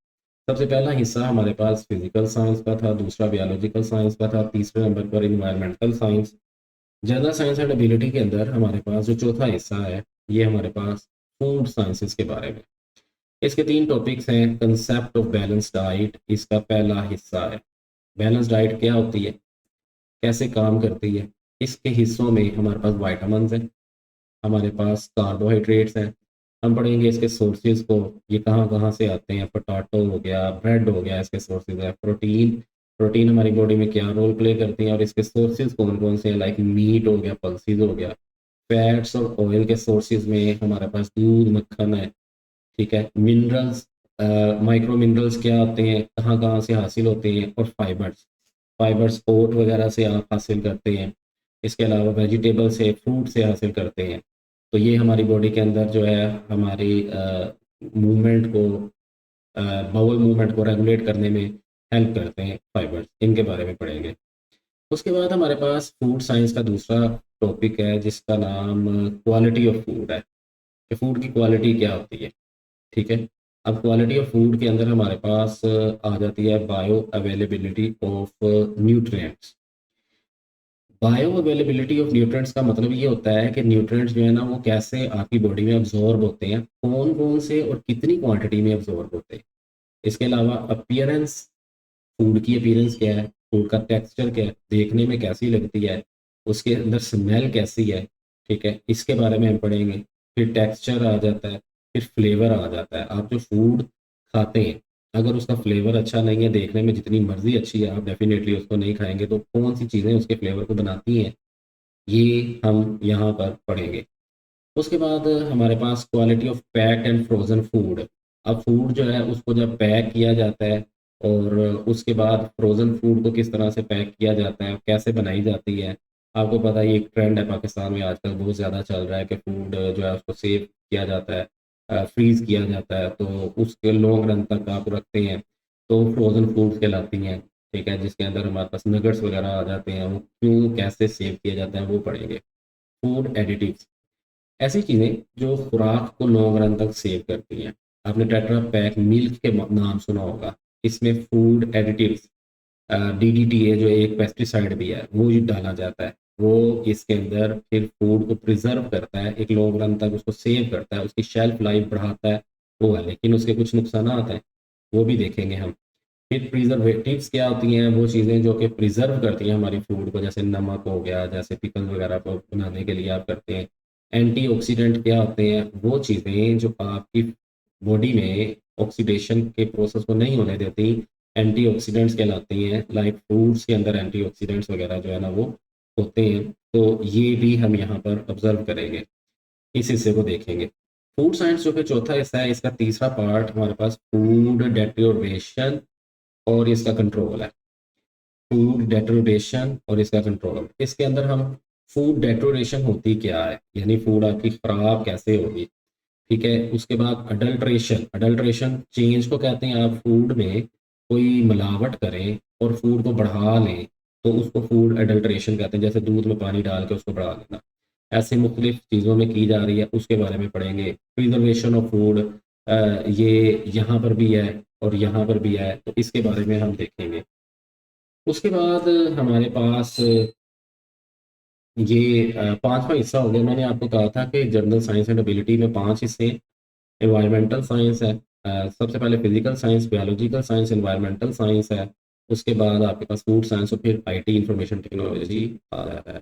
सबसे पहला हिस्सा हमारे पास फिजिकल साइंस का था, दूसरा बायोलॉजिकल साइंस का था, तीसरे नंबर पर environmental science. General science and ability के अंदर हमारे पास जो चौथा हिस्सा है, ये हमारे पास फूड साइंसेस के बारे में। इसके 3 टॉपिक्स हैं। कंसेप्ट ऑफ बैलेंस डाइट इसका पहला हिस्सा है। बैलेंस डाइट क्या होती है, कैसे काम करती है। इसके हिस्सों में हमारे पास वाइटामिन हैं, हमारे पास कार्बोहाइड्रेट्स हैं। हम पढ़ेंगे इसके सोर्सेज को, ये कहाँ कहाँ से आते हैं। पोटाटो हो गया, ब्रेड हो गया, इसके सोर्सेज है। प्रोटीन, प्रोटीन हमारी बॉडी में क्या रोल प्ले करती हैं और इसके सोर्सेज कौन कौन से हैं, लाइक मीट हो गया, पल्सीज हो गया। फैट्स और ऑयल के सोर्सेज में हमारे पास दूध, मक्खन है। ठीक है। मिनरल्स, माइक्रो मिनरल्स क्या होते हैं, कहाँ कहाँ से हासिल होते हैं। और फाइबर्स, फाइबर्स ओट वगैरह से आप हासिल करते हैं। इसके अलावा वेजिटेबल से, फ्रूट से हासिल करते हैं। तो ये हमारी बॉडी के अंदर जो है हमारी मूवमेंट को, बाउल मूवमेंट को रेगुलेट करने में हेल्प करते हैं फाइबर्स। इनके बारे में पढ़ेंगे। उसके बाद हमारे पास फूड साइंस का दूसरा टॉपिक है जिसका नाम क्वालिटी ऑफ फूड है, कि फूड की क्वालिटी क्या होती है। ठीक है। अब क्वालिटी ऑफ फूड के अंदर हमारे पास आ जाती है bio availability of nutrients. Bio availability of nutrients का मतलब ये होता है कि न्यूट्रिएंट्स जो है ना वो कैसे आपकी बॉडी में अब्जॉर्ब होते हैं, कौन कौन से और कितनी क्वांटिटी में अब्जॉर्ब होते हैं। इसके अलावा अपीयरेंस, फूड की अपीयरेंस क्या है, फूड का टेक्सचर क्या है, देखने में कैसी लगती है, उसके अंदर स्मेल कैसी है। ठीक है, इसके बारे में हम पढ़ेंगे। फिर टेक्सचर आ जाता है, फिर फ्लेवर आ जाता है। आप जो फूड खाते हैं, अगर उसका फ्लेवर अच्छा नहीं है, देखने में जितनी मर्जी अच्छी है, आप डेफिनेटली उसको नहीं खाएंगे। तो कौन सी चीज़ें उसके फ्लेवर को बनाती हैं, ये हम यहाँ पर पढ़ेंगे। उसके बाद हमारे पास quality of packed and frozen food. अब फूड जो है उसको जब पैक किया जाता है और उसके बाद फ्रोज़न फूड को किस तरह से पैक किया जाता है, कैसे बनाई जाती है। आपको पता है ये एक ट्रेंड है पाकिस्तान में आजकल बहुत ज़्यादा चल रहा है कि फूड जो है उसको सेव किया जाता है, फ्रीज़ किया जाता है, तो उसके लॉन्ग रन तक आप रखते हैं, तो फ्रोज़न फूड कहलाती हैं। ठीक है, जिसके अंदर हमारे पास नगेट्स वगैरह आ जाते हैं, वो क्यों कैसे सेव किया जाता है वो पढ़ेंगे। फूड एडिटिव्स, ऐसी चीज़ें जो खुराक को लॉन्ग रन तक सेव करती हैं। आपने टेट्रा पैक मिल्क के नाम सुना होगा। इसमें फूड एडिटिव्स, डीडीटी है जो एक पेस्टिसाइड भी है, वो ही डाला जाता है। वो इसके अंदर फिर फूड को प्रिजर्व करता है, एक लॉन्ग रन तक उसको सेव करता है, उसकी शेल्फ लाइफ बढ़ाता है। वो है, लेकिन उसके कुछ नुकसान आते हैं, वो भी देखेंगे हम। फिर प्रिजर्वेटिव्स क्या होती हैं, वो चीज़ें जो कि प्रिजर्व करती हैं हमारी फूड को, जैसे नमक हो गया, जैसे पिकल वगैरह को बनाने के लिए आप करते हैं। एंटीऑक्सीडेंट क्या होते हैं, वो चीज़ें जो आपकी बॉडी में ऑक्सीडेशन के प्रोसेस को नहीं होने देती, एंटीऑक्सीडेंट्स कहलाती हैं। लाइक फ्रूट्स के अंदर एंटीऑक्सीडेंट्स वगैरह जो है ना वो होते हैं। तो ये भी हम यहाँ पर ऑब्जर्व करेंगे, इस हिस्से को देखेंगे। फूड साइंस जो कि चौथा हिस्सा है, इसका तीसरा पार्ट हमारे पास फूड डेटोरेशन और इसका कंट्रोल है। फूड डेटोरेशन और इसका कंट्रोल, इसके अंदर हम फूड डेटोरेशन होती क्या है, यानी फूड आपकी खराब कैसे होगी। ठीक है। उसके बाद अडल्ट्रेशन, अडल्ट्रेशन चेंज को कहते हैं। आप फूड में कोई मिलावट करें और फूड को बढ़ा लें तो उसको फूड अडल्ट्रेशन कहते हैं, जैसे दूध में पानी डाल के उसको बढ़ा लेना। ऐसे मुख्तलिफ चीज़ों में की जा रही है, उसके बारे में पढ़ेंगे। प्रिजर्वेशन ऑफ फूड, ये यहाँ पर भी है और यहाँ पर भी है, तो इसके बारे में हम देखेंगे। उसके बाद हमारे पास ये पांचवा हिस्सा हो गया। मैंने आपको कहा था कि जनरल साइंस एंड एबिलिटी में 5 हिस्से हैं। एनवायरमेंटल साइंस है, सबसे पहले physical science, biological science, environmental science है। उसके बाद आपके पास फूड साइंस और फिर आईटी इंफॉर्मेशन टेक्नोलॉजी आ जाता है।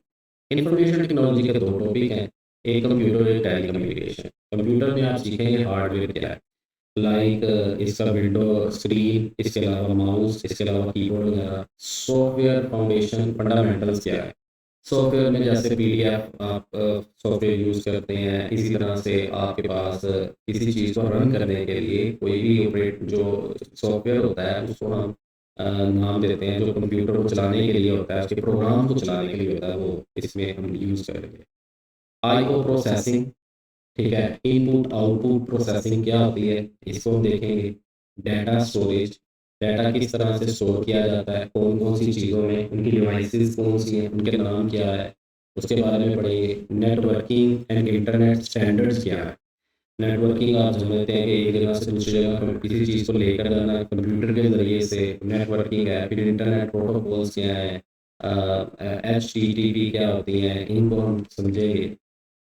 इंफॉर्मेशन टेक्नोलॉजी के 2 टॉपिक हैं, एक कंप्यूटर, एक टेली कम्युनिकेशन। कंप्यूटर में आप सीखेंगे हार्डवेयर क्या है, लाइक इसका विंडो स्क्रीन, इसके अलावा माउस, इसके अलावा कीबोर्ड वगैरह। सॉफ्टवेयर फाउंडेशन फंडामेंटल्स क्या है, सॉफ्टवेयर में जैसे पीडीएफ आप सॉफ्टवेयर यूज़ करते हैं, इसी तरह से आपके पास किसी चीज़ को रन करने के लिए कोई भी ऑपरेट जो सॉफ्टवेयर होता है उसको हम नाम देते हैं, जो कंप्यूटर को चलाने के लिए होता है, उसके प्रोग्राम को चलाने के लिए होता है, वो इसमें हम यूज़ करेंगे। आईओ प्रोसेसिंग, ठीक है, इनपुट आउटपुट प्रोसेसिंग क्या होती है, इसको हम देखेंगे। डाटा स्टोरेज, डाटा किस तरह से स्टोर किया जाता है, कौन कौन सी चीज़ों में, उनकी डिवाइसेस कौन सी हैं, उनके नाम क्या है, उसके बारे में पढ़ेंगे। नेटवर्किंग एंड इंटरनेट स्टैंडर्ड्स क्या है। नेटवर्किंग आप समझते हैं कि एक जगह से दूसरी जगह हम किसी चीज़ को लेकर जाना कंप्यूटर के ज़रिए से, नेटवर्किंग है। फिर इंटरनेट प्रोटोकॉल्स क्या हैं, HTTP क्या होती हैं, इनको हम समझेंगे।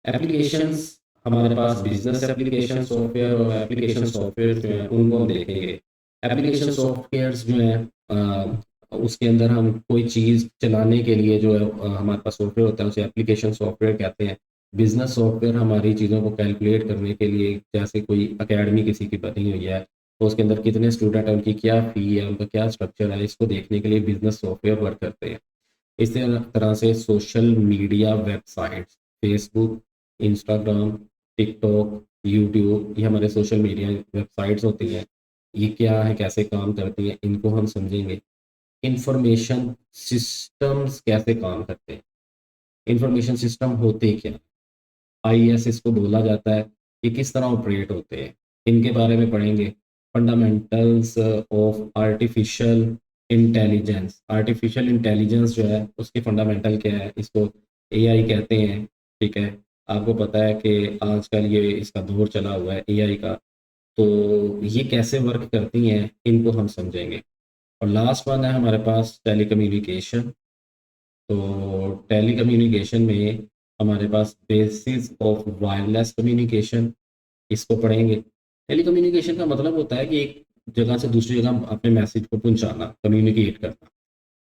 एप्लीकेशंस, हमारे पास बिजनेस एप्लीकेशन सॉफ्टवेयर और एप्लीकेशन सॉफ्टवेयर जो हैं उनको हम देखेंगे। एप्लीकेशन सॉफ्टवेयर्स जो हैं उसके अंदर हम कोई चीज़ चलाने के लिए जो है हमारे पास सॉफ्टवेयर होता है उसे एप्लीकेशन सॉफ्टवेयर कहते हैं। बिजनेस सॉफ्टवेयर हमारी चीज़ों को कैलकुलेट करने के लिए, जैसे कोई एकेडमी किसी की बनी हुई है तो उसके अंदर कितने स्टूडेंट हैं, उनकी क्या फ़ी है, उनका क्या स्ट्रक्चर है, इसको देखने के लिए बिजनेस सॉफ्टवेयर वर्क करते हैं। इसी तरह से social media websites, Facebook, Instagram, TikTok, YouTube, ये हमारे सोशल मीडिया वेबसाइट्स होती हैं। ये क्या है, कैसे काम करती हैं, इनको हम समझेंगे। इंफॉर्मेशन सिस्टम्स कैसे काम करते हैं, इंफॉर्मेशन सिस्टम होते क्या, आईएएस इसको बोला जाता है, ये किस तरह ऑपरेट होते हैं, इनके बारे में पढ़ेंगे। Fundamentals of artificial intelligence, artificial intelligence जो है उसके फंडामेंटल क्या है, इसको एआई कहते हैं। ठीक है, आपको पता है कि आजकल ये इसका दौर चला हुआ है एआई का, तो ये कैसे वर्क करती हैं इनको हम समझेंगे। और लास्ट वन है हमारे पास टेलीकम्युनिकेशन। तो टेलीकम्युनिकेशन में हमारे पास बेसिस ऑफ वायरलेस कम्युनिकेशन, इसको पढ़ेंगे। टेलीकम्युनिकेशन का मतलब होता है कि एक जगह से दूसरी जगह अपने मैसेज को पहुंचाना, कम्युनिकेट करना।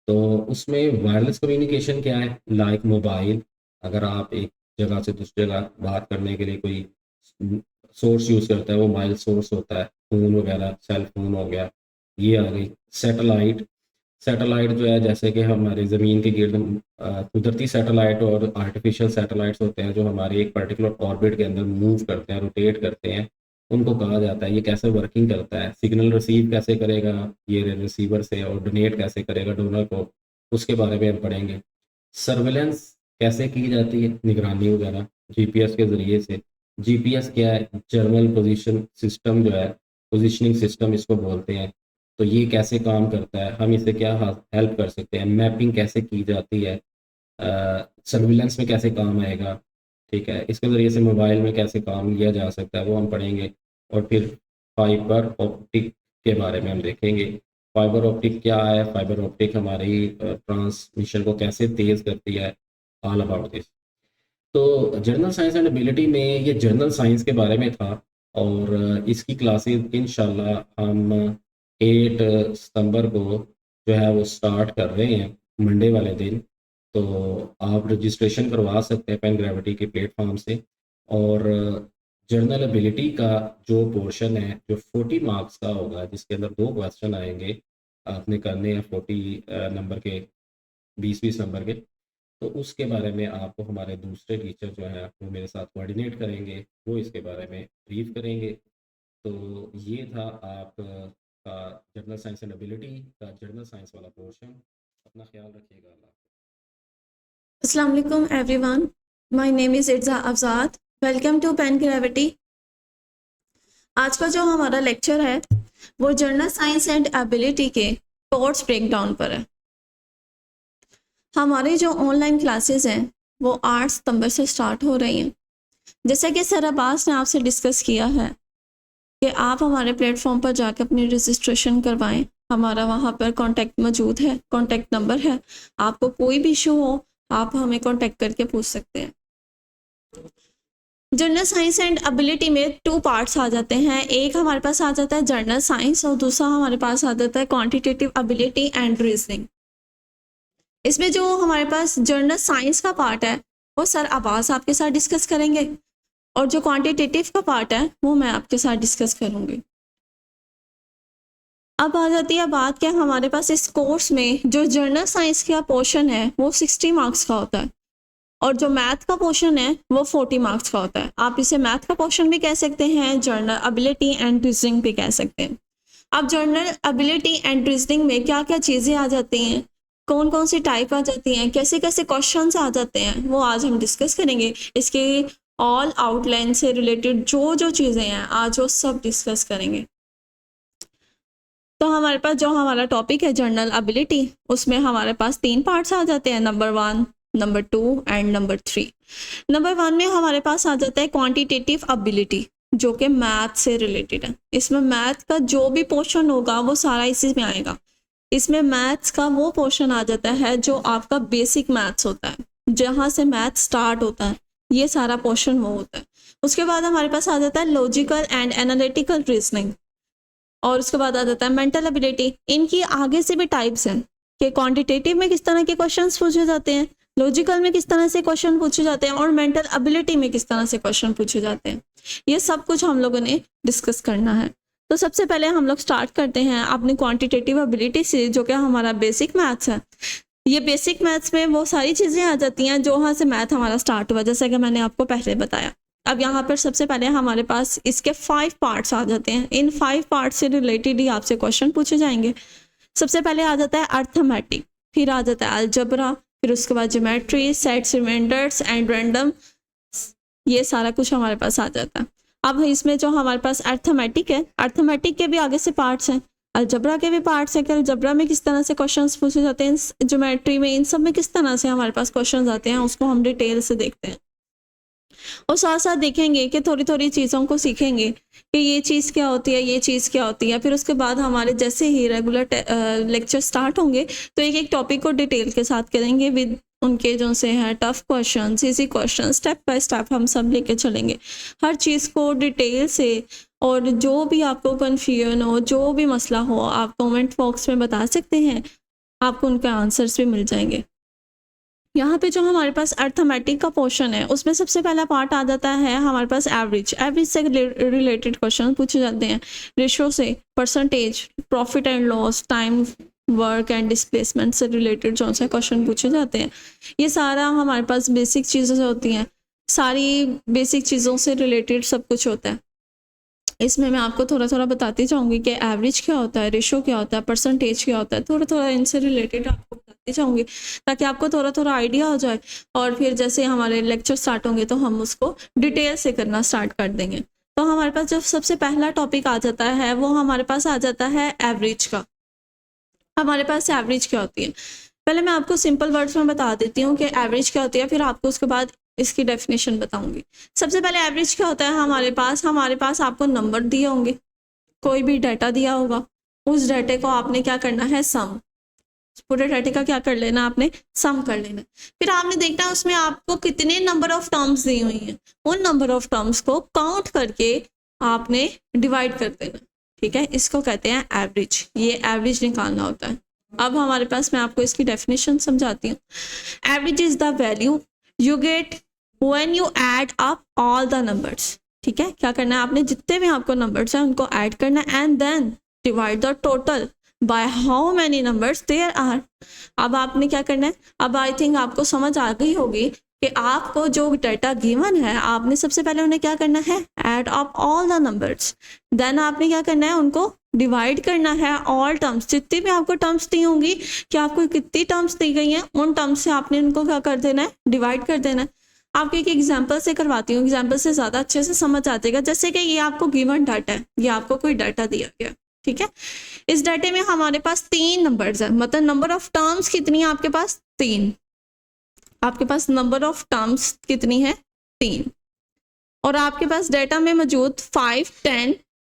तो उसमें वायरलेस कम्युनिकेशन क्या है, लाइक मोबाइल, अगर आप एक जगह से दूसरी जगह बात करने के लिए कोई सोर्स यूज़ करता है, वो मोबाइल सोर्स होता है, फ़ोन वगैरह, सेल फ़ोन हो गया, ये आ गई। सैटेलाइट, सैटेलाइट जो है जैसे कि हमारे ज़मीन के गिर्द कुदरती सैटेलाइट और आर्टिफिशियल सैटेलाइट्स होते हैं जो हमारे एक पर्टिकुलर ऑर्बिट के अंदर मूव करते हैं, रोटेट करते हैं, उनको कहा जाता है। ये कैसे वर्किंग करता है, सिग्नल रिसीव कैसे करेगा ये रिसीवर से, और डोनेट कैसे करेगा डोनर को, उसके बारे में हम पढ़ेंगे। सर्विलेंस कैसे की जाती है, निगरानी वगैरह जीपीएस के ज़रिए से। जीपीएस क्या है, जर्नल पोजीशन सिस्टम जो है, पोजीशनिंग सिस्टम इसको बोलते हैं। तो ये कैसे काम करता है, हम इसे क्या हेल्प कर सकते हैं, मैपिंग कैसे की जाती है, सर्विलेंस में कैसे काम आएगा। ठीक है, इसके ज़रिए से मोबाइल में कैसे काम लिया जा सकता है वो हम पढ़ेंगे। और फिर फाइबर ऑप्टिक के बारे में हम देखेंगे। फाइबर ऑप्टिक क्या है, फाइबर ऑप्टिक हमारी ट्रांसमिशन को कैसे तेज़ करती है, ऑल अबाउट दिस। तो जर्नल साइंस एंड एबिलिटी में ये जर्नल साइंस के बारे में था। और इसकी क्लासेस इंशाल्लाह हम 8 सितंबर को जो है वो स्टार्ट कर रहे हैं, मंडे वाले दिन। तो आप रजिस्ट्रेशन करवा सकते हैं पेन ग्रेविटी के प्लेटफॉर्म से। और जर्नल एबिलिटी का जो पोर्शन है जो 40 मार्क्स का होगा, जिसके अंदर 2 क्वेश्चन आएंगे, आपने करने हैं 40 नंबर के, 20-20 नंबर के। तो उसके बारे में आपको हमारे दूसरे टीचर जो हैं वो मेरे साथ कोऑर्डिनेट करेंगे, वो इसके बारे में ब्रीफ करेंगे। तो ये था आपका जर्नल साइंस एंड एबिलिटी का जर्नल साइंस वाला पोर्शन। अपना ख्याल रखिएगा। अल्लाह। Assalamu alaikum everyone. My name is Irza Afzad. Welcome to Pen Gravity. आज का जो हमारा लेक्चर है वो जर्नल साइंस एंड एबिलिटी के कोर्स ब्रेकडाउन पर है। हमारे जो ऑनलाइन क्लासेस हैं वो 8 सितंबर से स्टार्ट हो रही हैं। जैसा कि सर अब्बास ने आपसे डिस्कस किया है कि आप हमारे प्लेटफॉर्म पर जाकर अपनी रजिस्ट्रेशन करवाएं। हमारा वहाँ पर कॉन्टैक्ट मौजूद है, कॉन्टैक्ट नंबर है। आपको कोई भी इशू हो आप हमें कॉन्टैक्ट करके पूछ सकते हैं। जर्नल साइंस एंड एबिलिटी में 2 पार्ट्स आ जाते हैं। एक हमारे पास आ जाता है जर्नल साइंस और दूसरा हमारे पास आ जाता है क्वांटिटेटिव एबिलिटी एंड रीजनिंग। इसमें जो हमारे पास जर्नल साइंस का पार्ट है वो सर अब्बास आपके साथ डिस्कस करेंगे और जो क्वांटिटेटिव का पार्ट है वो मैं आपके साथ डिस्कस करूँगी। अब आ जाती है बात कि हमारे पास इस कोर्स में जो जर्नल साइंस का पोर्शन है वो 60 मार्क्स का होता है और जो मैथ का पोर्शन है वो 40 मार्क्स का होता है। आप इसे मैथ का पोर्शन भी कह सकते हैं, जर्नल एबिलिटी एंड रीजनिंग भी कह सकते हैं। अब जर्नल एबिलिटी एंड रीजनिंग में क्या क्या चीज़ें आ जाती हैं, कौन कौन सी टाइप आ जाती हैं, कैसे कैसे क्वेश्चंस आ जाते हैं, वो आज हम डिस्कस करेंगे। इसके ऑल आउटलाइन से रिलेटेड जो जो चीज़ें हैं आज वो सब डिस्कस करेंगे। तो हमारे पास जो हमारा टॉपिक है जर्नल एबिलिटी, उसमें हमारे पास 3 पार्ट्स आ जाते हैं, number 1, number 2 and number 3। Number 1 में हमारे पास आ जाता है क्वांटिटेटिव एबिलिटी, जो कि मैथ से रिलेटेड है। इसमें मैथ का जो भी पोर्शन होगा वो सारा इसी में आएगा। इसमें मैथ्स का वो पोर्शन आ जाता है जो आपका बेसिक मैथ्स होता है, जहाँ से मैथ स्टार्ट होता है, ये सारा पोर्शन वो होता है। उसके बाद हमारे पास आ जाता है लॉजिकल एंड एनालिटिकल रीजनिंग, और उसके बाद आ जाता है मेंटल एबिलिटी। इनकी आगे से भी टाइप्स हैं कि क्वांटिटेटिव में किस तरह के क्वेश्चंस पूछे जाते हैं, लॉजिकल में किस तरह से क्वेश्चन पूछे जाते हैं, और मेंटल एबिलिटी में किस तरह से क्वेश्चन पूछे जाते हैं। ये सब कुछ हम लोगों ने डिस्कस करना है। तो सबसे पहले हम लोग स्टार्ट करते हैं अपनी क्वांटिटेटिव एबिलिटी से, जो कि हमारा बेसिक मैथ्स है। ये बेसिक मैथ्स में वो सारी चीज़ें आ जाती हैं जो वहाँ से मैथ हमारा स्टार्ट हुआ, जैसा कि मैंने आपको पहले बताया। अब यहाँ पर सबसे पहले हमारे पास इसके 5 पार्ट्स आ जाते हैं। इन 5 पार्ट्स से रिलेटेड ही आपसे क्वेश्चन पूछे जाएंगे। सबसे पहले आ जाता है अर्थमेटिक, फिर आ जाता है अलजबरा, फिर उसके बाद geometry, sets, reminders and random, ये सारा कुछ हमारे पास आ जाता है। अब इसमें जो हमारे पास अर्थमेटिक है, अर्थमेटिक के भी आगे से पार्ट्स हैं, अलजबरा के भी पार्ट्स हैं कि अलजबरा में किस तरह से क्वेश्चंस पूछे जाते हैं, ज्योमेट्री में, इन सब में किस तरह से हमारे पास क्वेश्चंस आते हैं, उसको हम डिटेल से देखते हैं। और साथ साथ देखेंगे कि थोड़ी थोड़ी चीज़ों को सीखेंगे कि ये चीज़ क्या होती है, ये चीज़ क्या होती है। फिर उसके बाद हमारे जैसे ही रेगुलर लेक्चर स्टार्ट होंगे तो एक एक टॉपिक को डिटेल के साथ करेंगे, विद उनके जो से हैं tough question, easy question, step by step हम सब लेके चलेंगे हर चीज़ को डिटेल से। और जो भी आपको कन्फ्यूजन हो, जो भी मसला हो, आप कमेंट बॉक्स में बता सकते हैं, आपको उनके आंसर्स भी मिल जाएंगे। यहाँ पे जो हमारे पास अर्थमेटिक का पोर्शन है, उसमें सबसे पहला पार्ट आ जाता है हमारे पास एवरेज। एवरेज से रिलेटेड क्वेश्चन पूछे जाते हैं, रेशो से, percentage, profit and loss, time, work and displacement से रिलेटेड जो से क्वेश्चन पूछे जाते हैं। ये सारा हमारे पास बेसिक चीज़ें होती हैं, सारी बेसिक चीज़ों से रिलेटेड सब कुछ होता है। इसमें मैं आपको थोड़ा थोड़ा बताती जाऊंगी कि एवरेज क्या होता है, रेशो क्या होता है, परसेंटेज क्या होता है, थोड़ा थोड़ा इनसे रिलेटेड आपको बताती जाऊंगी ताकि आपको थोड़ा थोड़ा आइडिया हो जाए। और फिर जैसे हमारे लेक्चर स्टार्ट होंगे तो हम उसको डिटेल से करना स्टार्ट कर देंगे। तो हमारे पास जो सबसे पहला टॉपिक आ जाता है वो हमारे पास आ जाता है एवरेज का। हमारे पास एवरेज क्या होती है, पहले मैं आपको सिंपल वर्ड्स में बता देती हूँ कि एवरेज क्या होती है, फिर आपको उसके बाद इसकी डेफिनेशन बताऊंगी। सबसे पहले एवरेज क्या होता है, हमारे पास आपको नंबर दिए होंगे, कोई भी डाटा दिया होगा, उस डाटे को आपने क्या करना है, सम, पूरे डाटे का क्या कर लेना, आपने सम कर लेना। फिर आपने देखना है उसमें आपको कितने नंबर ऑफ टर्म्स दी हुई हैं, उन नंबर ऑफ टर्म्स को काउंट करके आपने डिवाइड कर देना। ठीक है, इसको कहते हैं एवरेज। ये एवरेज निकालना होता है। अब हमारे पास, मैं आपको इसकी डेफिनेशन समझाती हूँ। Average is the value you get when you add up all the numbers. ठीक है, क्या करना है, आपने जितने भी आपको नंबर्स हैं उनको ऐड करना है, and then divide the total by how many numbers there are. अब आपने क्या करना है, अब आई थिंक आपको समझ आ गई होगी कि आपको जो डाटा गिवन है, आपने सबसे पहले उन्हें क्या करना है, add up all the numbers, then आपने क्या करना है, उनको डिवाइड करना है ऑल टर्म्स, जितनी भी आपको टर्म्स दी होंगी, कि आपको कितनी टर्म्स दी गई हैं, उन टर्म्स से आपने उनको क्या कर देना है, डिवाइड कर देना है। आपको एक एग्जाम्पल से करवाती हूँ, एग्जाम्पल से ज़्यादा अच्छे से समझ आ जाएगा। जैसे कि ये आपको गिवन डाटा है, ये आपको कोई डाटा दिया गया, ठीक है। इस डाटे में हमारे पास 3 नंबर्स है, मतलब नंबर ऑफ टर्म्स कितनी है आपके पास, 3। आपके पास नंबर ऑफ टर्म्स कितनी है, 3। और आपके पास डाटा में मौजूद 5, 10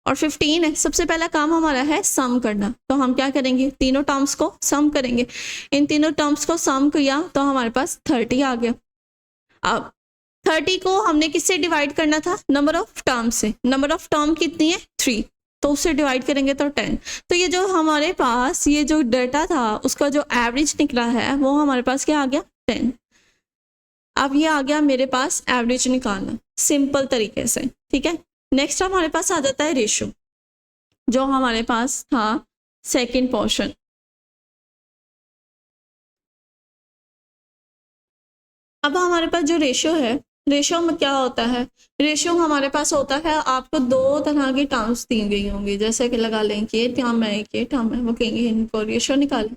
और 15 है। सबसे पहला काम हमारा है सम करना, तो हम क्या करेंगे, तीनों टर्म्स को सम करेंगे। इन तीनों टर्म्स को सम किया तो हमारे पास 30 आ गया। अब 30 को हमने किससे डिवाइड करना था, नंबर ऑफ टर्म से। नंबर ऑफ टर्म कितनी है, 3, तो उससे डिवाइड करेंगे तो 10। तो ये जो हमारे पास ये जो डाटा था उसका जो एवरेज निकला है वो हमारे पास क्या आ गया, 10। अब ये आ गया मेरे पास एवरेज निकालना सिंपल तरीके से, ठीक है। नेक्स्ट हमारे पास आ जाता है रेशो, जो हमारे पास था सेकंड पोर्शन। अब हमारे पास जो रेशियो है रेशो में क्या होता है, रेशो हमारे पास होता है, आपको दो तरह की टर्म्स दी गई होंगी, जैसे कि लगा लें कि ये टर्म है, ये टर्म है, वो कहेंगे इनको रेशो निकालें।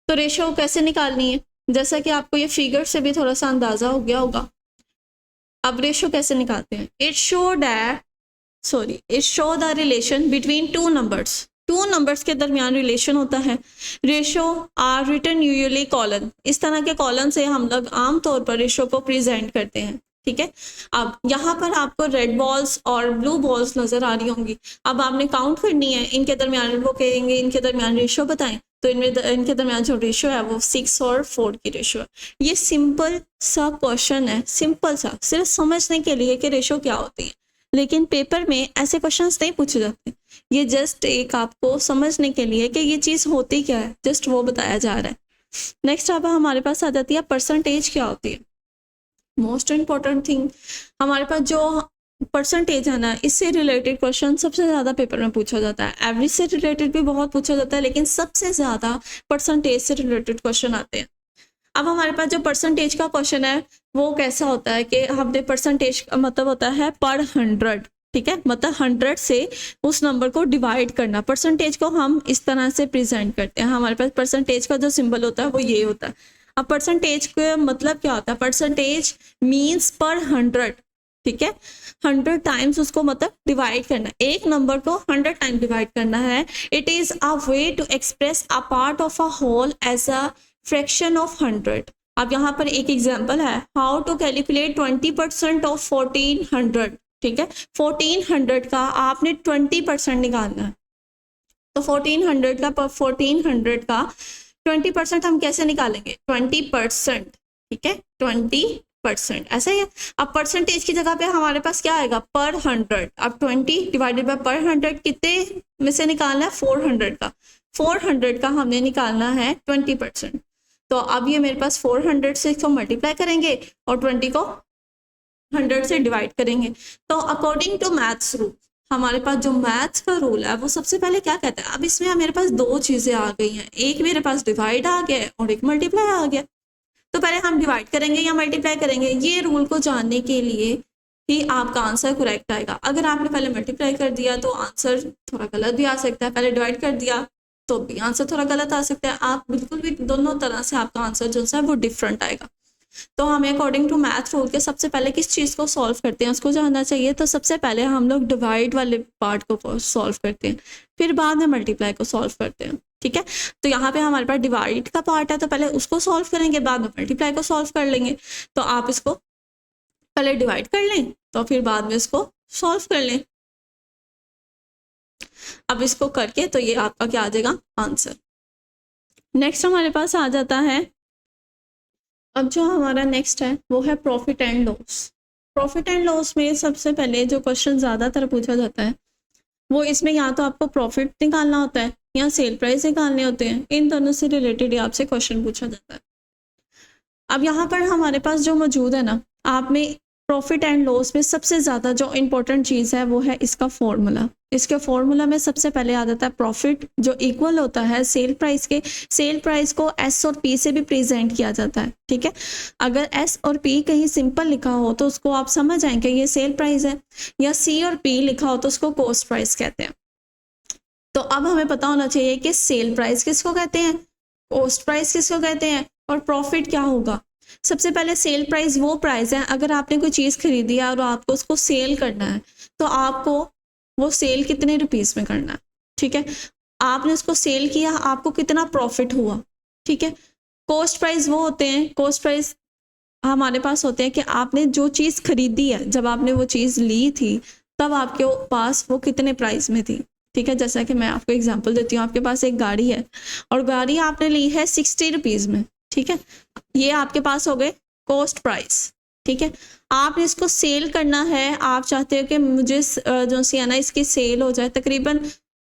तो रेशो कैसे निकालनी है, जैसा कि आपको ये फिगर से भी थोड़ा सा अंदाजा हो गया होगा। अब रेशो कैसे निकालते हैं, it show the relation between two numbers के दरमियान रिलेशन होता है। Ratio are written usually colon, इस तरह के कॉलन से हम लोग आमतौर पर रेशो को प्रेजेंट करते हैं, ठीक है। अब यहाँ पर आपको रेड बॉल्स और ब्लू बॉल्स नजर आ रही होंगी। अब आपने काउंट करनी है इनके दरमियान, वो कहेंगे इनके दरमियान रेशो बताएं, तो इनके दरमियान जो रेशो है वो 6 और 4 की रेशो है। ये सिंपल सा क्वेश्चन है, सिंपल सा, सिर्फ समझने के लिए कि रेशो क्या होती है, लेकिन पेपर में ऐसे क्वेश्चंस नहीं पूछे जाते। ये जस्ट एक आपको समझने के लिए कि ये चीज़ होती क्या है, जस्ट वो बताया जा रहा है। नेक्स्ट अब हमारे पास आ जाती है परसेंटेज क्या होती है। मोस्ट इम्पॉर्टेंट थिंग, हमारे पास जो परसेंटेज है ना, इससे रिलेटेड क्वेश्चन सबसे ज़्यादा पेपर में पूछा जाता है। एवरेज से रिलेटेड भी बहुत पूछा जाता है, लेकिन सबसे ज़्यादा परसेंटेज से रिलेटेड क्वेश्चन आते हैं। अब हमारे पास जो परसेंटेज का क्वेश्चन है वो कैसा होता है कि हमने परसेंटेज का मतलब होता है पर 100, ठीक है, मतलब 100 से उस नंबर को डिवाइड करना। परसेंटेज को हम इस तरह से प्रेजेंट करते हैं, हमारे पास परसेंटेज का जो सिंबल होता है वो ये होता है। अब परसेंटेज का मतलब क्या होता है, परसेंटेज मीन्स पर 100, ठीक है, 100 टाइम्स उसको मतलब डिवाइड करना, एक नंबर को 100 टाइम डिवाइड करना है। It is a way to express a part of a whole as a fraction of 100। अब यहाँ पर एक एग्जांपल है, हाउ टू कैलकुलेट 20% ऑफ 1400, ठीक है, 1400 का आपने 20% निकालना है। तो 1400 का 20% हम कैसे निकालेंगे, 20%, ठीक है, 20%, ऐसा ही है। अब परसेंटेज की जगह पे हमारे पास क्या आएगा, पर 100। अब 20 डिवाइडेड बाय पर 100 कितने में से निकालना है, 400 का, 400 का हमने निकालना है 20%। तो अब ये मेरे पास 400 से इसको मल्टीप्लाई करेंगे और 20 को 100 से डिवाइड करेंगे। तो अकॉर्डिंग टू मैथ्स रूल, हमारे पास जो मैथ्स का रूल है वो सबसे पहले क्या कहता है, अब इसमें मेरे पास दो चीज़ें आ गई हैं, एक मेरे पास डिवाइड आ गया और एक मल्टीप्लाई आ गया। तो पहले हम डिवाइड करेंगे या मल्टीप्लाई करेंगे, ये रूल को जानने के लिए ही आपका आंसर करेक्ट आएगा। अगर आपने पहले मल्टीप्लाई कर दिया तो आंसर थोड़ा गलत भी आ सकता है, पहले डिवाइड कर दिया तो भी आंसर थोड़ा गलत आ सकता है। आप बिल्कुल भी दोनों तरह से आपका आंसर जो है वो डिफरेंट आएगा। तो हमें अकॉर्डिंग टू मैथ रूल के सबसे पहले किस चीज़ को सॉल्व करते हैं उसको जानना चाहिए। तो सबसे पहले हम लोग डिवाइड वाले पार्ट को सॉल्व करते हैं, फिर बाद में मल्टीप्लाई को सॉल्व करते हैं, ठीक है। तो यहाँ पे हमारे पास डिवाइड का पार्ट है, तो पहले उसको सॉल्व करेंगे, बाद में मल्टीप्लाई को सॉल्व कर लेंगे। तो आप इसको पहले डिवाइड कर लें तो फिर बाद में इसको सॉल्व कर लें। अब इसको करके तो ये आपका क्या आ जाएगा, आंसर। नेक्स्ट हमारे पास आ जाता है, अब जो हमारा नेक्स्ट है वो है profit and loss. Profit and loss में सबसे पहले जो क्वेश्चन ज़्यादातर पूछा जाता है वो इसमें या तो आपको प्रॉफिट निकालना होता है या सेल प्राइस निकालने होते हैं, इन दोनों से रिलेटेड आपसे क्वेश्चन पूछा जाता है। अब यहाँ पर हमारे पास जो मौजूद है ना, आप में प्रॉफिट एंड लॉस में सबसे ज़्यादा जो इम्पोर्टेंट चीज़ है वो है इसका फॉर्मूला। इसके फॉर्मूला में सबसे पहले आ जाता है प्रॉफिट, जो इक्वल होता है सेल प्राइस के। सेल प्राइस को एस और पी से भी प्रेजेंट किया जाता है, ठीक है। अगर एस और पी कहीं सिंपल लिखा हो तो उसको आप समझ आएंगे ये सेल प्राइस है, या सी और पी लिखा हो तो उसको कॉस्ट प्राइस कहते हैं। तो अब हमें पता होना चाहिए कि सेल प्राइस किसको कहते हैं, कॉस्ट प्राइस किसको कहते हैं, और प्रॉफिट क्या होगा। सबसे पहले सेल प्राइस वो प्राइस है, अगर आपने कोई चीज़ खरीदी है और आपको उसको सेल करना है तो आपको वो सेल कितने रुपीस में करना है, ठीक है। आपने उसको सेल किया, आपको कितना प्रॉफिट हुआ, ठीक है। कॉस्ट प्राइस वो होते हैं, कॉस्ट प्राइस हमारे पास होते हैं कि आपने जो चीज़ खरीदी है, जब आपने वो चीज़ ली थी तब आपके पास वो कितने प्राइस में थी, ठीक है। जैसा कि मैं आपको एग्जांपल देती हूँ, आपके पास एक गाड़ी है और गाड़ी आपने ली है 60 रुपीज़ में, ठीक है। ये आपके पास हो गए कॉस्ट प्राइस, ठीक है। आपने इसको सेल करना है, आप चाहते हो कि मुझे जो सी है ना इसकी सेल हो जाए तकरीबन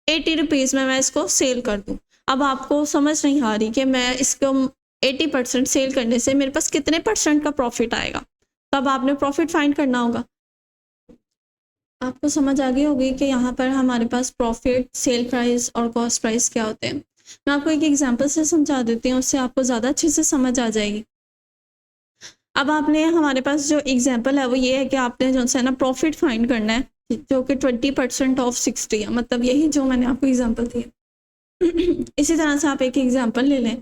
80 रुपीज़ में, मैं इसको सेल कर दूँ। अब आपको समझ नहीं आ रही कि मैं इसको 80% सेल करने से मेरे पास कितने परसेंट का प्रॉफिट आएगा, तब आपने प्रॉफिट फाइंड करना होगा। आपको समझ आ गई होगी कि यहाँ पर हमारे पास प्रॉफिट, सेल प्राइस और कॉस्ट प्राइस क्या होते हैं। मैं आपको एक एग्जांपल से समझा देती हूँ, उससे आपको ज़्यादा अच्छे से समझ आ जाएगी। अब आपने हमारे पास जो एग्जांपल है वो ये है कि आपने जो है ना प्रॉफिट फाइंड करना है, जो कि 20% ऑफ 60 है, मतलब यही जो मैंने आपको एग्जांपल दिया। इसी तरह से आप एक एग्जांपल ले लें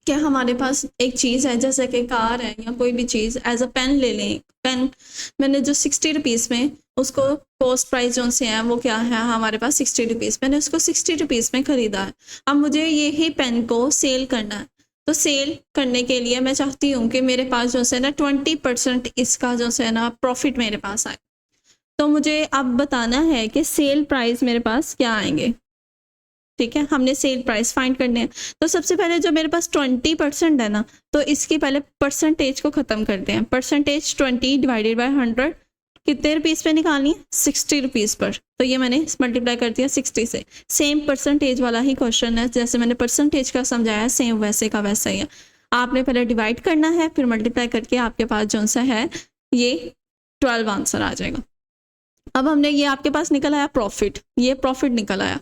कि हमारे पास एक चीज़ है, जैसे कि कार है या कोई भी चीज़, एज अ पेन ले लें। पेन मैंने जो 60 रुपीज़ में उसको कॉस्ट प्राइस जो से है वो क्या है, हमारे पास 60 रुपीज़, मैंने उसको 60 रुपीज़ में ख़रीदा है। अब मुझे यही पेन को सेल करना है, तो सेल करने के लिए मैं चाहती हूँ कि मेरे पास जो है ना 20% इसका जो है ना प्रॉफिट मेरे पास आए। तो मुझे अब बताना है कि सेल प्राइस मेरे पास क्या आएंगे। ठीक है, हमने सेल प्राइस फाइंड करने हैं। तो सबसे पहले जो मेरे पास 20% है ना, तो इसकी पहले परसेंटेज को ख़त्म करते हैं। परसेंटेज 20 डिवाइडेड बाय 100 कितने रुपीज़ पे निकालनी है, 60 रुपीज़ पर। तो ये मैंने मल्टीप्लाई कर दिया 60 से। सेम परसेंटेज वाला ही क्वेश्चन है, जैसे मैंने परसेंटेज का समझाया सेम वैसे का वैसा ही है। आपने पहले डिवाइड करना है, फिर मल्टीप्लाई करके आपके पास जो सा है ये 12 आंसर आ जाएगा। अब हमने ये आपके पास निकल आया प्रॉफिट, ये प्रॉफिट निकल आया।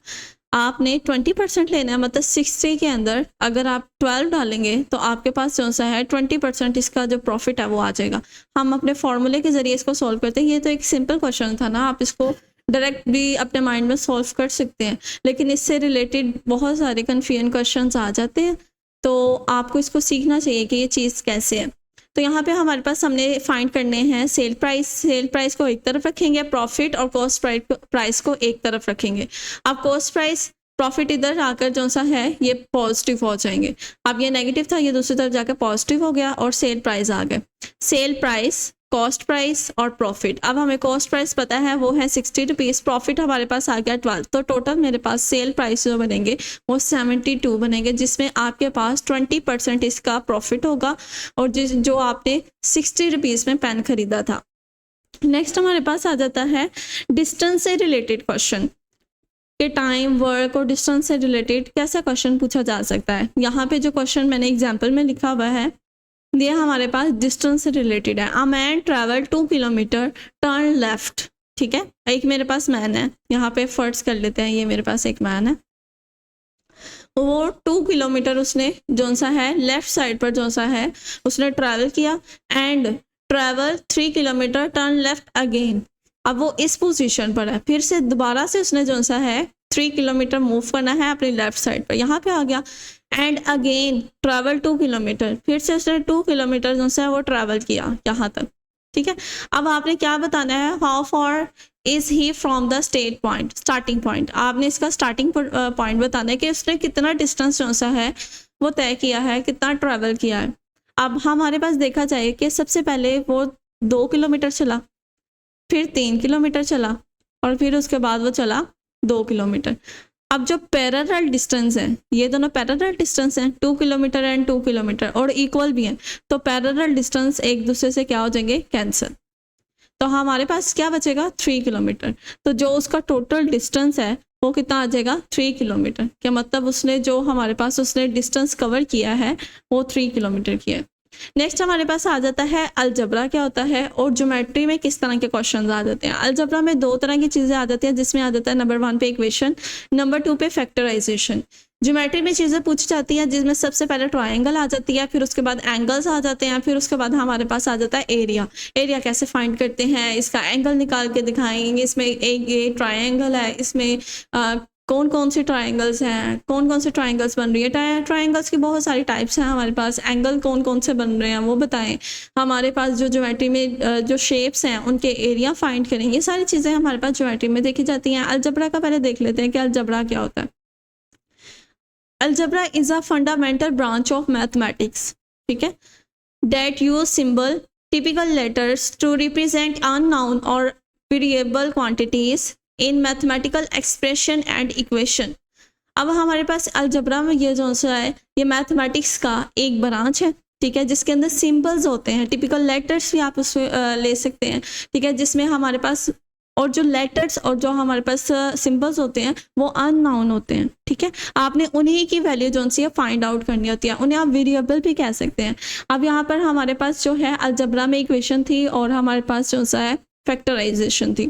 आपने 20% लेना है, मतलब 60 के अंदर अगर आप 12 डालेंगे तो आपके पास जो सा है 20% इसका जो प्रॉफिट है वो आ जाएगा। हम अपने फॉर्मूले के ज़रिए इसको सॉल्व करते हैं। ये तो एक सिंपल क्वेश्चन था ना, आप इसको डायरेक्ट भी अपने माइंड में सॉल्व कर सकते हैं, लेकिन इससे रिलेटेड बहुत सारे कन्फ्यूजन क्वेश्चंस आ जाते हैं, तो आपको इसको सीखना चाहिए कि ये चीज़ कैसे है। तो यहाँ पे हमारे पास हमने फाइंड करने हैं सेल प्राइस। सेल प्राइस को एक तरफ रखेंगे, प्रॉफिट और कॉस्ट प्राइस को एक तरफ रखेंगे। अब कॉस्ट प्राइस प्रॉफिट इधर आकर जो सा है ये पॉजिटिव हो जाएंगे। अब ये नेगेटिव था, ये दूसरी तरफ जाकर पॉजिटिव हो गया और सेल प्राइस आ गए। सेल प्राइस, कॉस्ट प्राइस और प्रॉफिट। अब हमें कॉस्ट प्राइस पता है वो है 60 रुपीज़, प्रॉफिट हमारे पास आ गया 12, तो टोटल मेरे पास सेल प्राइस जो बनेंगे वो 72 बनेंगे, जिसमें आपके पास 20% इसका प्रॉफिट होगा और जो आपने 60 रुपीज़ में पेन खरीदा था। नेक्स्ट हमारे पास आ जाता है डिस्टेंस से रिलेटेड क्वेश्चन कि टाइम, वर्क और डिस्टेंस से रिलेटेड कैसा क्वेश्चन पूछा जा सकता है। यहाँ पे जो क्वेश्चन मैंने एग्जाम्पल में लिखा हुआ है ये हमारे पास डिस्टेंस से रिलेटेड है। A man travel 2 kilometre, turn left. ठीक है, एक मेरे पास मैन है, यहाँ पे फर्ज कर लेते हैं ये मेरे पास एक मैन है, वो 2 किलोमीटर उसने जो सा है लेफ्ट साइड पर जो सा है उसने ट्रैवल किया and travel 3 kilometre, turn left again. अब वो इस पोजीशन पर है, फिर से दोबारा से उसने जो सा है 3 किलोमीटर मूव करना है अपनी लेफ्ट साइड पर, यहाँ पे आ गया एंड अगेन ट्रैवल 2 किलोमीटर, फिर से उसने 2 किलोमीटर जो है वो ट्रैवल किया यहाँ तक। ठीक है, अब आपने क्या बताना है, how for is he from the state point, starting point. आपने इसका स्टार्टिंग पॉइंट बताना है कि उसने कितना डिस्टेंस जो सा है वो तय किया है, कितना ट्रैवल किया है। अब हमारे पास देखा जाए कि सबसे पहले वो 2 किलोमीटर चला, फिर 3 किलोमीटर चला और फिर उसके बाद वो चला 2 किलोमीटर। अब जो पैरेलल डिस्टेंस है, ये दोनों पैरेलल डिस्टेंस हैं, 2 किलोमीटर एंड 2 किलोमीटर और इक्वल भी हैं, तो पैरेलल डिस्टेंस एक दूसरे से क्या हो जाएंगे, कैंसिल। तो हमारे पास क्या बचेगा, 3 किलोमीटर। तो जो उसका टोटल डिस्टेंस है वो कितना आ जाएगा, 3 किलोमीटर। क्या मतलब उसने जो हमारे पास उसने डिस्टेंस कवर किया है वो 3 किलोमीटर किया है। नेक्स्ट हमारे पास आ जाता है अलजबरा क्या होता है और ज्योमेट्री में किस तरह के क्वेश्चंस आ जाते हैं। अलजबरा में 2 तरह की चीज़ें आ जाती हैं, जिसमें आ जाता है नंबर 1 पे इक्वेशन, नंबर 2 पे फैक्टराइजेशन। ज्योमेट्री में चीज़ें पूछी जाती हैं जिसमें सबसे पहले ट्रायंगल आ जाती है, फिर उसके बाद एंगल्स आ जाते हैं, फिर उसके बाद हमारे पास आ जाता है एरिया। एरिया कैसे फाइंड करते हैं, इसका एंगल निकाल के दिखाएंगे, इसमें एक ये ट्रायंगल है, इसमें कौन कौन से ट्रायंगल्स हैं, कौन कौन से ट्रायंगल्स बन रही है, ट्रायंगल्स की बहुत सारी टाइप्स हैं हमारे पास, एंगल कौन कौन से बन रहे हैं वो बताएं, हमारे पास जो ज्योमेट्री में जो शेप्स हैं उनके एरिया फाइंड करें। ये सारी चीज़ें हमारे पास ज्योमेट्री में देखी जाती हैं। अलजबरा का पहले देख लेते हैं कि अलजबरा क्या होता है। Algebra is a fundamental branch of mathematics, ठीक है, that use symbol, typical letters to represent unknown or variable quantities in mathematical expression and equation। अब हमारे पास अलजबरा में ये जो सा है ये मैथमेटिक्स का एक ब्रांच है, ठीक है, जिसके अंदर सिंबल्स होते हैं, टिपिकल लेटर्स भी आप उसमें ले सकते हैं, ठीक है, जिसमें हमारे पास और जो लेटर्स और जो हमारे पास सिंबल्स होते हैं वो अननाउन होते हैं। ठीक है, आपने उन्हीं की वैल्यू जो सी है फाइंड आउट करनी होती है, उन्हें आप वेरिएबल भी कह सकते हैं। अब यहाँ पर हमारे पास जो है अलजबरा में इक्वेशन थी और हमारे पास जो सा है फैक्टराइजेशन थी।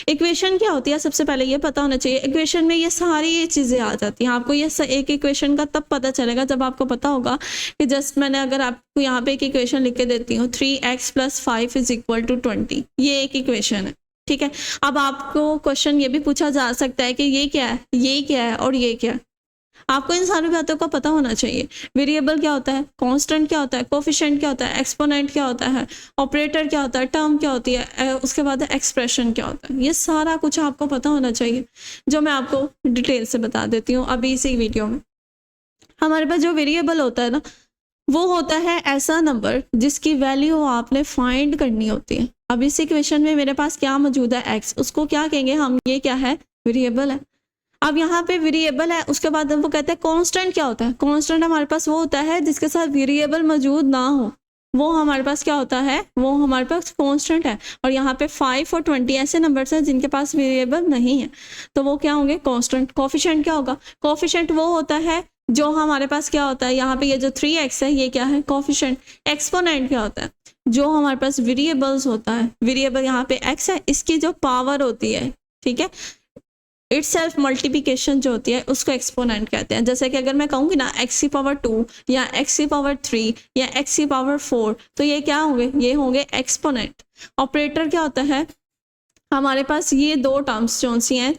इक्वेशन क्या होती है, सबसे पहले ये पता होना चाहिए। इक्वेशन में ये सारी चीज़ें आ जाती हैं। आपको ये एक इक्वेशन का तब पता चलेगा जब आपको पता होगा कि जस्ट मैंने अगर आपको यहाँ पे एक इक्वेशन लिख के देती हूँ 3x + 5 = 20, ये एक इक्वेशन है, ठीक है। अब आपको क्वेश्चन ये भी पूछा जा सकता है कि ये क्या है, ये क्या है और ये क्या है। आपको इन सारी बातों का पता होना चाहिए। वेरिएबल क्या होता है, कांस्टेंट क्या होता है, कोफिशिएंट क्या होता है, एक्सपोनेंट क्या होता है, ऑपरेटर क्या होता है, टर्म क्या होती है, उसके बाद एक्सप्रेशन क्या होता है। ये सारा कुछ आपको पता होना चाहिए, जो मैं आपको डिटेल से बता देती हूँ अभी इसी वीडियो में। हमारे पास जो वेरिएबल होता है ना, वो होता है ऐसा नंबर जिसकी वैल्यू आपने फाइंड करनी होती है। अब इस इक्वेशन में मेरे पास क्या मौजूद है, x, उसको क्या कहेंगे हम, ये क्या है, वेरिएबल है। अब यहाँ पे वेरिएबल है, उसके बाद वो कहते हैं कांस्टेंट क्या होता है। कांस्टेंट हमारे पास वो होता है जिसके साथ वेरिएबल मौजूद ना हो, वो हमारे पास क्या होता है, वो हमारे पास कांस्टेंट है। और यहाँ पे 5 और 20 ऐसे नंबर्स हैं जिनके पास वेरिएबल नहीं है, तो वो क्या होंगे, कांस्टेंट। कोफिशिएंट क्या होगा, कोफिशिएंट वो होता है जो हमारे पास क्या होता है, यहाँ पे ये जो 3x है ये क्या है, कोफिशिएंट। एक्सपोनेंट क्या होता है, जो हमारे पास वेरिएबल्स होता है, वेरिएबल यहाँ पे x है, इसकी जो पावर होती है, ठीक है, इटसेल्फ मल्टीप्लिकेशन जो होती है उसको एक्सपोनेंट कहते हैं। जैसे कि अगर मैं कहूँगी ना x⁻2 या x⁻3 या x⁻4, तो ये क्या होंगे, ये होंगे एक्सपोनेंट। ऑपरेटर क्या होता है, हमारे पास ये दो टर्म्स जो सी हैं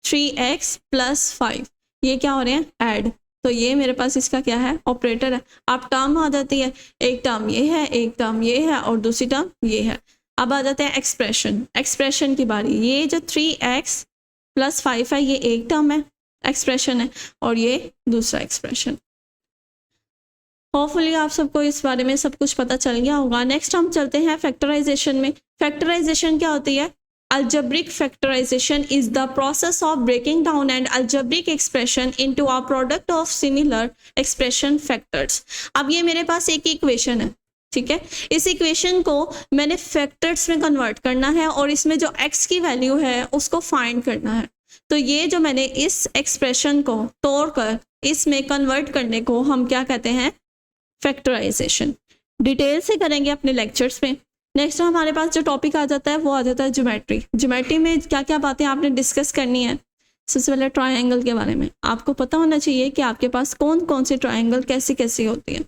3x + 5, ये क्या हो रहे हैं, ऐड, तो ये मेरे पास इसका क्या है, ऑपरेटर है। अब टर्म आ जाती है, एक टर्म ये है, एक टर्म ये है और दूसरी टर्म ये है। अब आ जाते हैं एक्सप्रेशन, एक्सप्रेशन की बारी। ये जो 3x + 5 है ये एक टर्म है, एक्सप्रेशन है, और ये दूसरा एक्सप्रेशन। होपफुली आप सबको इस बारे में सब कुछ पता चल गया होगा। नेक्स्ट हम चलते हैं फैक्टराइजेशन में। फैक्टराइजेशन क्या होती है, algebraic factorization is the process of breaking down an algebraic expression into a product of similar expression factors। अब ये मेरे पास एक इक्वेशन है, ठीक है, इस इक्वेशन को मैंने फैक्टर्स में कन्वर्ट करना है और इसमें जो x की वैल्यू है उसको फाइंड करना है। तो ये जो मैंने इस एक्सप्रेशन को तोड़कर इसमें कन्वर्ट करने को हम क्या कहते हैं, फैक्टराइजेशन। डिटेल से करेंगे अपने लेक्चर्स में। नेक्स्ट हमारे पास जो टॉपिक आ जाता है वो आ जाता है ज्योमेट्री। ज्योमेट्री में क्या क्या बातें आपने डिस्कस करनी है। सबसे पहले ट्रायंगल के बारे में आपको पता होना चाहिए कि आपके पास कौन कौन से ट्रायंगल कैसी कैसी होती है।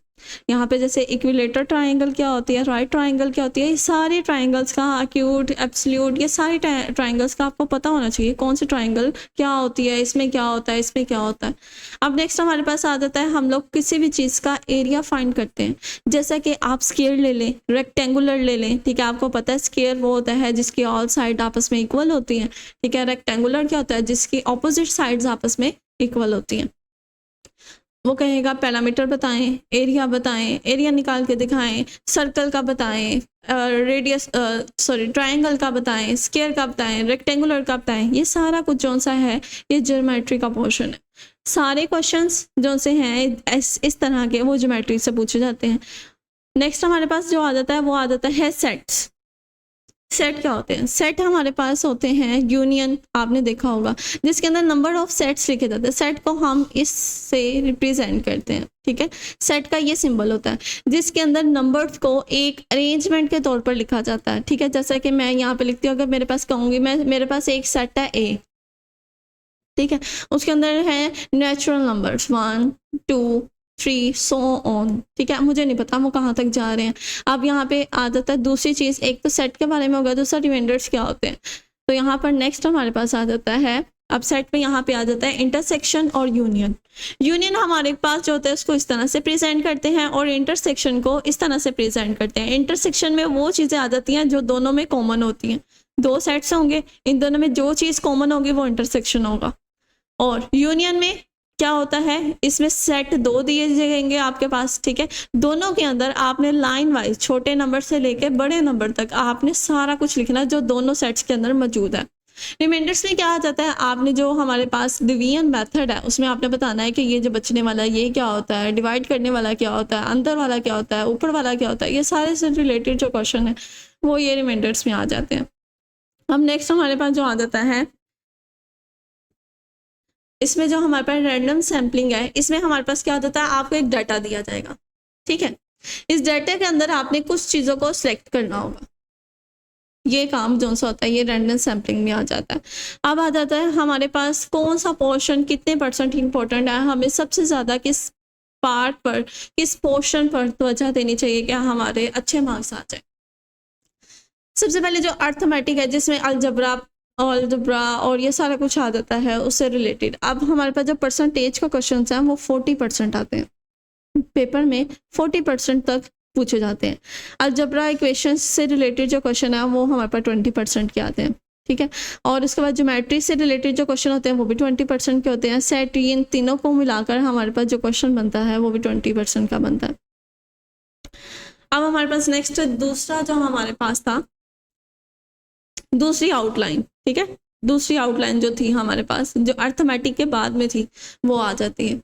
यहाँ पे जैसे इक्विलेटर ट्रायंगल क्या होती है, राइट ट्रायंगल क्या होती है, ये सारे ट्रायंगल्स का, एक्यूट, एब्सोल्यूट, ये सारे ट्रायंगल्स का आपको पता होना चाहिए कौन सी ट्रायंगल क्या होती है, इसमें क्या होता है, इसमें क्या होता है। अब नेक्स्ट हमारे पास आ जाता है, हम लोग किसी भी चीज़ का एरिया फाइंड करते हैं। जैसा कि आप स्क्वायर ले लें, रेक्टेंगुलर ले लें, ठीक है, आपको पता है स्क्वायर वो होता है जिसकी ऑल साइड आपस में इक्वल होती हैं, ठीक है। रेक्टेंगुलर क्या होता है, जिसकी ऑपोजिट साइड्स आपस में इक्वल होती हैं। वो कहेगा पैरामीटर बताएं, एरिया बताएं, एरिया निकाल के दिखाएं, सर्कल का बताएं, रेडियस ट्रायंगल का बताएं, स्क्वायर का बताएं, रेक्टेंगुलर का बताएं। ये सारा कुछ जो सा है ये ज्योमेट्री का पोर्शन है। सारे क्वेश्चंस जो से हैं इस तरह के वो ज्योमेट्री से पूछे जाते हैं। नेक्स्ट हमारे पास जो आ जाता है वो आ जाता है सेट्स। सेट क्या होते हैं, सेट हमारे पास होते हैं यूनियन, आपने देखा होगा, जिसके अंदर नंबर ऑफ सेट्स लिखे जाते हैं। सेट को हम इससे रिप्रेजेंट करते हैं, ठीक है। सेट का ये सिंबल होता है जिसके अंदर नंबर्स को एक अरेंजमेंट के तौर पर लिखा जाता है, ठीक है। जैसा कि मैं यहाँ पे लिखती हूँ, अगर मेरे पास कहूँगी मैं, मेरे पास एक सेट है ए, ठीक है, उसके अंदर है नेचुरल नंबर्स 1 2 3 सो ऑन, ठीक है, मुझे नहीं पता वो कहाँ तक जा रहे हैं। अब यहाँ पे आ जाता है दूसरी चीज़, एक तो सेट के बारे में होगा, दूसरा रिमाइंडर्स क्या होते हैं। तो यहाँ पर नेक्स्ट हमारे पास आ जाता है, अब सेट में यहाँ पे आ जाता है इंटरसेक्शन और यूनियन। यूनियन हमारे पास जो होता है उसको इस तरह से प्रेजेंट करते हैं और इंटरसेक्शन को इस तरह से प्रेजेंट करते हैं। इंटरसेक्शन में वो चीज़ें आ जाती हैं जो दोनों में कॉमन होती हैं। दो सेट्स होंगे, इन दोनों में जो चीज़ कॉमन होगी वो इंटरसेक्शन होगा। और यूनियन में क्या होता है, इसमें सेट दो दिए जाएंगे आपके पास, ठीक है। दोनों के अंदर आपने लाइन वाइज छोटे नंबर से लेके बड़े नंबर तक आपने सारा कुछ लिखना जो दोनों सेट्स के अंदर मौजूद है। रिमाइंडर्स में क्या आ जाता है, आपने जो हमारे पास डिवीजन मेथड है उसमें आपने बताना है कि ये जो बचने वाला है ये क्या होता है, डिवाइड करने वाला क्या होता है, अंदर वाला क्या होता है, ऊपर वाला क्या होता है। ये सारे से रिलेटेड जो क्वेश्चन है वो ये रिमाइंडर्स में आ जाते हैं। अब नेक्स्ट हमारे पास जो आ जाता है, इसमें जो हमारे पास रैंडम सैम्पलिंग है, इसमें हमारे पास क्या होता है, आपको एक डाटा दिया जाएगा, ठीक है। इस डाटा के अंदर आपने कुछ चीज़ों को सिलेक्ट करना होगा। ये काम जो सा होता है ये रैंडम सैम्पलिंग में आ जाता है। अब आ जाता है हमारे पास कौन सा पोर्शन कितने % इम्पोर्टेंट है, हमें सबसे ज़्यादा किस पार्ट पर, किस पोर्शन पर तवज्जो देनी चाहिए कि हमारे अच्छे मार्क्स आ जाए। सबसे पहले जो अर्थमेटिक है जिसमें अलजबरा और ये सारा कुछ आ जाता है उससे रिलेटेड। अब हमारे पास जो परसेंटेज का क्वेश्चन हैं वो 40% आते हैं पेपर में, 40% तक पूछे जाते हैं। अलजबरा इक्वेशन से रिलेटेड जो क्वेश्चन है वो हमारे पास 20% के आते हैं, ठीक है। और उसके बाद ज्योमेट्री से रिलेटेड जो क्वेश्चन होते हैं वो भी 20% के होते हैं। सेट, इन तीनों को मिलाकर हमारे पास जो क्वेश्चन बनता है वो भी 20% का बनता है। अब हमारे पास नेक्स्ट दूसरा जो हमारे पास था, दूसरी आउटलाइन, ठीक है। दूसरी आउटलाइन जो थी हमारे पास, जो अर्थमेटिक के बाद में थी, वो आ जाती है,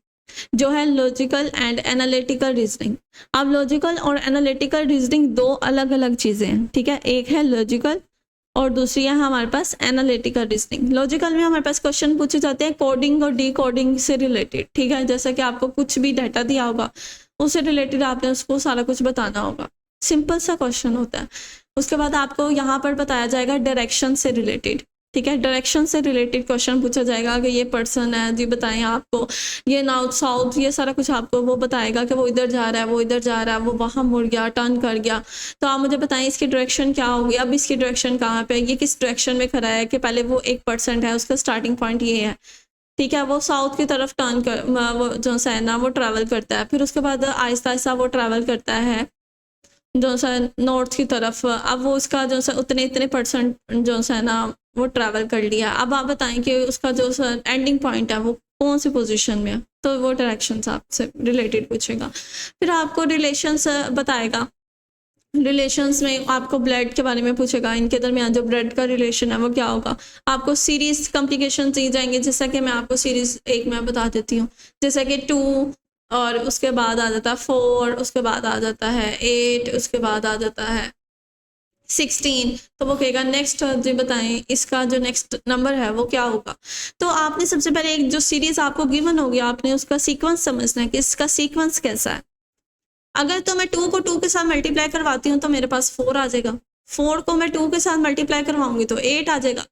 जो है लॉजिकल एंड एनालिटिकल रीजनिंग। अब लॉजिकल और एनालिटिकल रीजनिंग दो अलग अलग चीज़ें हैं, ठीक है। एक है लॉजिकल और दूसरी है हमारे पास एनालिटिकल रीजनिंग। लॉजिकल में हमारे पास क्वेश्चन पूछे जाते हैं कोडिंग और डी कोडिंग से रिलेटेड, ठीक है। जैसा कि आपको कुछ भी डाटा दिया होगा उससे रिलेटेड आपने उसको सारा कुछ बताना होगा, सिंपल सा क्वेश्चन होता है। उसके बाद आपको यहाँ पर बताया जाएगा डायरेक्शन से रिलेटेड, ठीक है। डायरेक्शन से रिलेटेड क्वेश्चन पूछा जाएगा कि ये पर्सन है जी, बताएं आपको ये नॉर्थ साउथ, ये सारा कुछ आपको वो बताएगा कि वो इधर जा रहा है, वो इधर जा रहा है, वो वहाँ मुड़ गया, टर्न कर गया, तो आप मुझे बताएं इसकी डायरेक्शन क्या होगी, अब इसकी डायरेक्शन कहाँ पे, ये किस डायरेक्शन में खड़ा है, कि पहले वो 1% है उसका स्टार्टिंग पॉइंट ये है, ठीक है। वो साउथ की तरफ टर्न कर, वो जो सा है ना वो ट्रैवल करता है, फिर उसके बाद आहिस्ता आहिस्ता वो ट्रैवल करता है जो सा नॉर्थ की तरफ। अब वो उसका जो सा इतने % जो सा है ना वो ट्रैवल कर लिया। अब आप बताएं कि उसका जो सा एंडिंग पॉइंट है वो कौन सी पोजीशन में है, तो वो डायरेक्शंस आपसे रिलेटेड पूछेगा। फिर आपको रिलेशंस बताएगा, रिलेशंस में आपको ब्लड के बारे में पूछेगा, इनके दरमियान जो ब्लड का रिलेशन है वो क्या होगा। आपको सीरीज कॉम्प्लिकेशन दी जाएंगे, जैसा कि मैं आपको सीरीज एक में बता देती हूँ, जैसा कि 2 और उसके बाद आ जाता है 4, उसके बाद आ जाता है 8, उसके बाद आ जाता है 16, तो वो कहेगा नेक्स्ट जी बताएं इसका जो नेक्स्ट नंबर है वो क्या होगा। तो आपने सबसे पहले एक जो सीरीज आपको गिवन होगी आपने उसका सीक्वेंस समझना है कि इसका सीक्वेंस कैसा है। अगर तो मैं 2 को 2 के साथ मल्टीप्लाई करवाती हूँ तो मेरे पास 4 आ जाएगा, 4 को मैं 2 के साथ मल्टीप्लाई करवाऊंगी तो 8 आ जाएगा,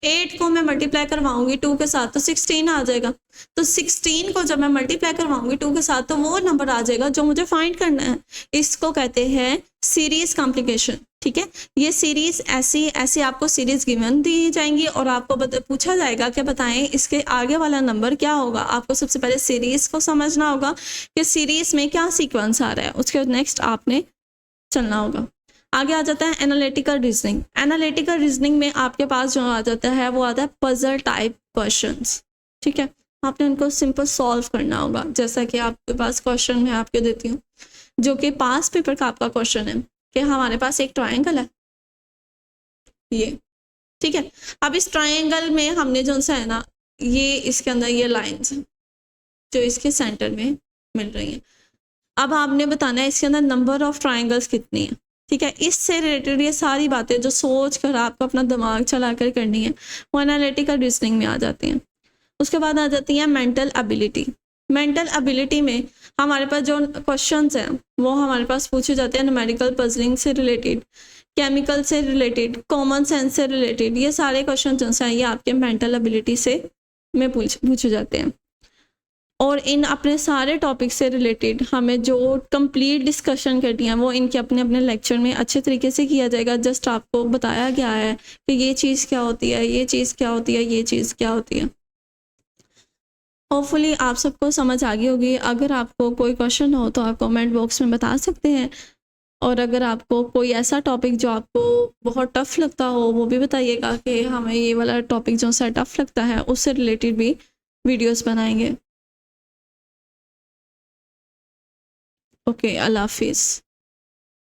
8 को मैं मल्टीप्लाई करवाऊंगी 2 के साथ तो 16 आ जाएगा। तो 16 को जब मैं मल्टीप्लाई करवाऊंगी 2 के साथ तो वो नंबर आ जाएगा जो मुझे फाइंड करना है। इसको कहते हैं सीरीज कॉम्प्लिकेशन, ठीक है। ये सीरीज ऐसी आपको सीरीज गिवन दी जाएंगी और आपको पूछा जाएगा कि बताएं इसके आगे वाला नंबर क्या होगा। आपको सबसे पहले सीरीज को समझना होगा कि सीरीज में क्या सीक्वेंस आ रहा है, उसके बाद नेक्स्ट आपने चलना होगा। आगे आ जाता है एनालिटिकल रीजनिंग। एनालिटिकल रीजनिंग में आपके पास जो आ जाता है वो आता है पजल टाइप क्वेश्चंस, ठीक है। आपने उनको सिंपल सॉल्व करना होगा। जैसा कि आपके पास क्वेश्चन मैं आपको देती हूँ जो कि पास पेपर का आपका क्वेश्चन है कि हमारे पास एक ट्रायंगल है ये, ठीक है। अब इस ट्रायंगल में हमने जो सा है ना ये इसके अंदर ये लाइंस जो इसके सेंटर में मिल रही हैं। अब आपने बताना है इसके अंदर नंबर ऑफ ट्रायंगल्स कितनी है, ठीक है। इससे रिलेटेड ये सारी बातें जो सोच कर आपको अपना दिमाग चला कर करनी है वो एनालिटिकल रीजनिंग में आ जाती हैं। उसके बाद आ जाती है मेंटल एबिलिटी। मेंटल एबिलिटी में हमारे पास जो क्वेश्चंस हैं वो हमारे पास पूछे जाते हैं न्यूमेरिकल पजलिंग से रिलेटेड, केमिकल से रिलेटेड, कॉमन सेंस से रिलेटेड। ये सारे क्वेश्चन जो हैं ये आपके मेंटल एबिलिटी से में पूछे जाते हैं। और इन अपने सारे टॉपिक से रिलेटेड हमें जो कंप्लीट डिस्कशन करनी है वो इनके अपने अपने लेक्चर में अच्छे तरीके से किया जाएगा। जस्ट आपको बताया गया है कि ये चीज़ क्या होती है, ये चीज़ क्या होती है, ये चीज़ क्या होती है। होपफुली आप सबको समझ आ गई होगी। अगर आपको कोई क्वेश्चन हो तो आप कमेंट बॉक्स में बता सकते हैं, और अगर आपको कोई ऐसा टॉपिक जो आपको बहुत टफ़ लगता हो वो भी बताइएगा कि हमें ये वाला टॉपिक जो सा टफ़ लगता है उससे रिलेटेड भी वीडियोस बनाएंगे। ओके, अल्लाह हाफिज़।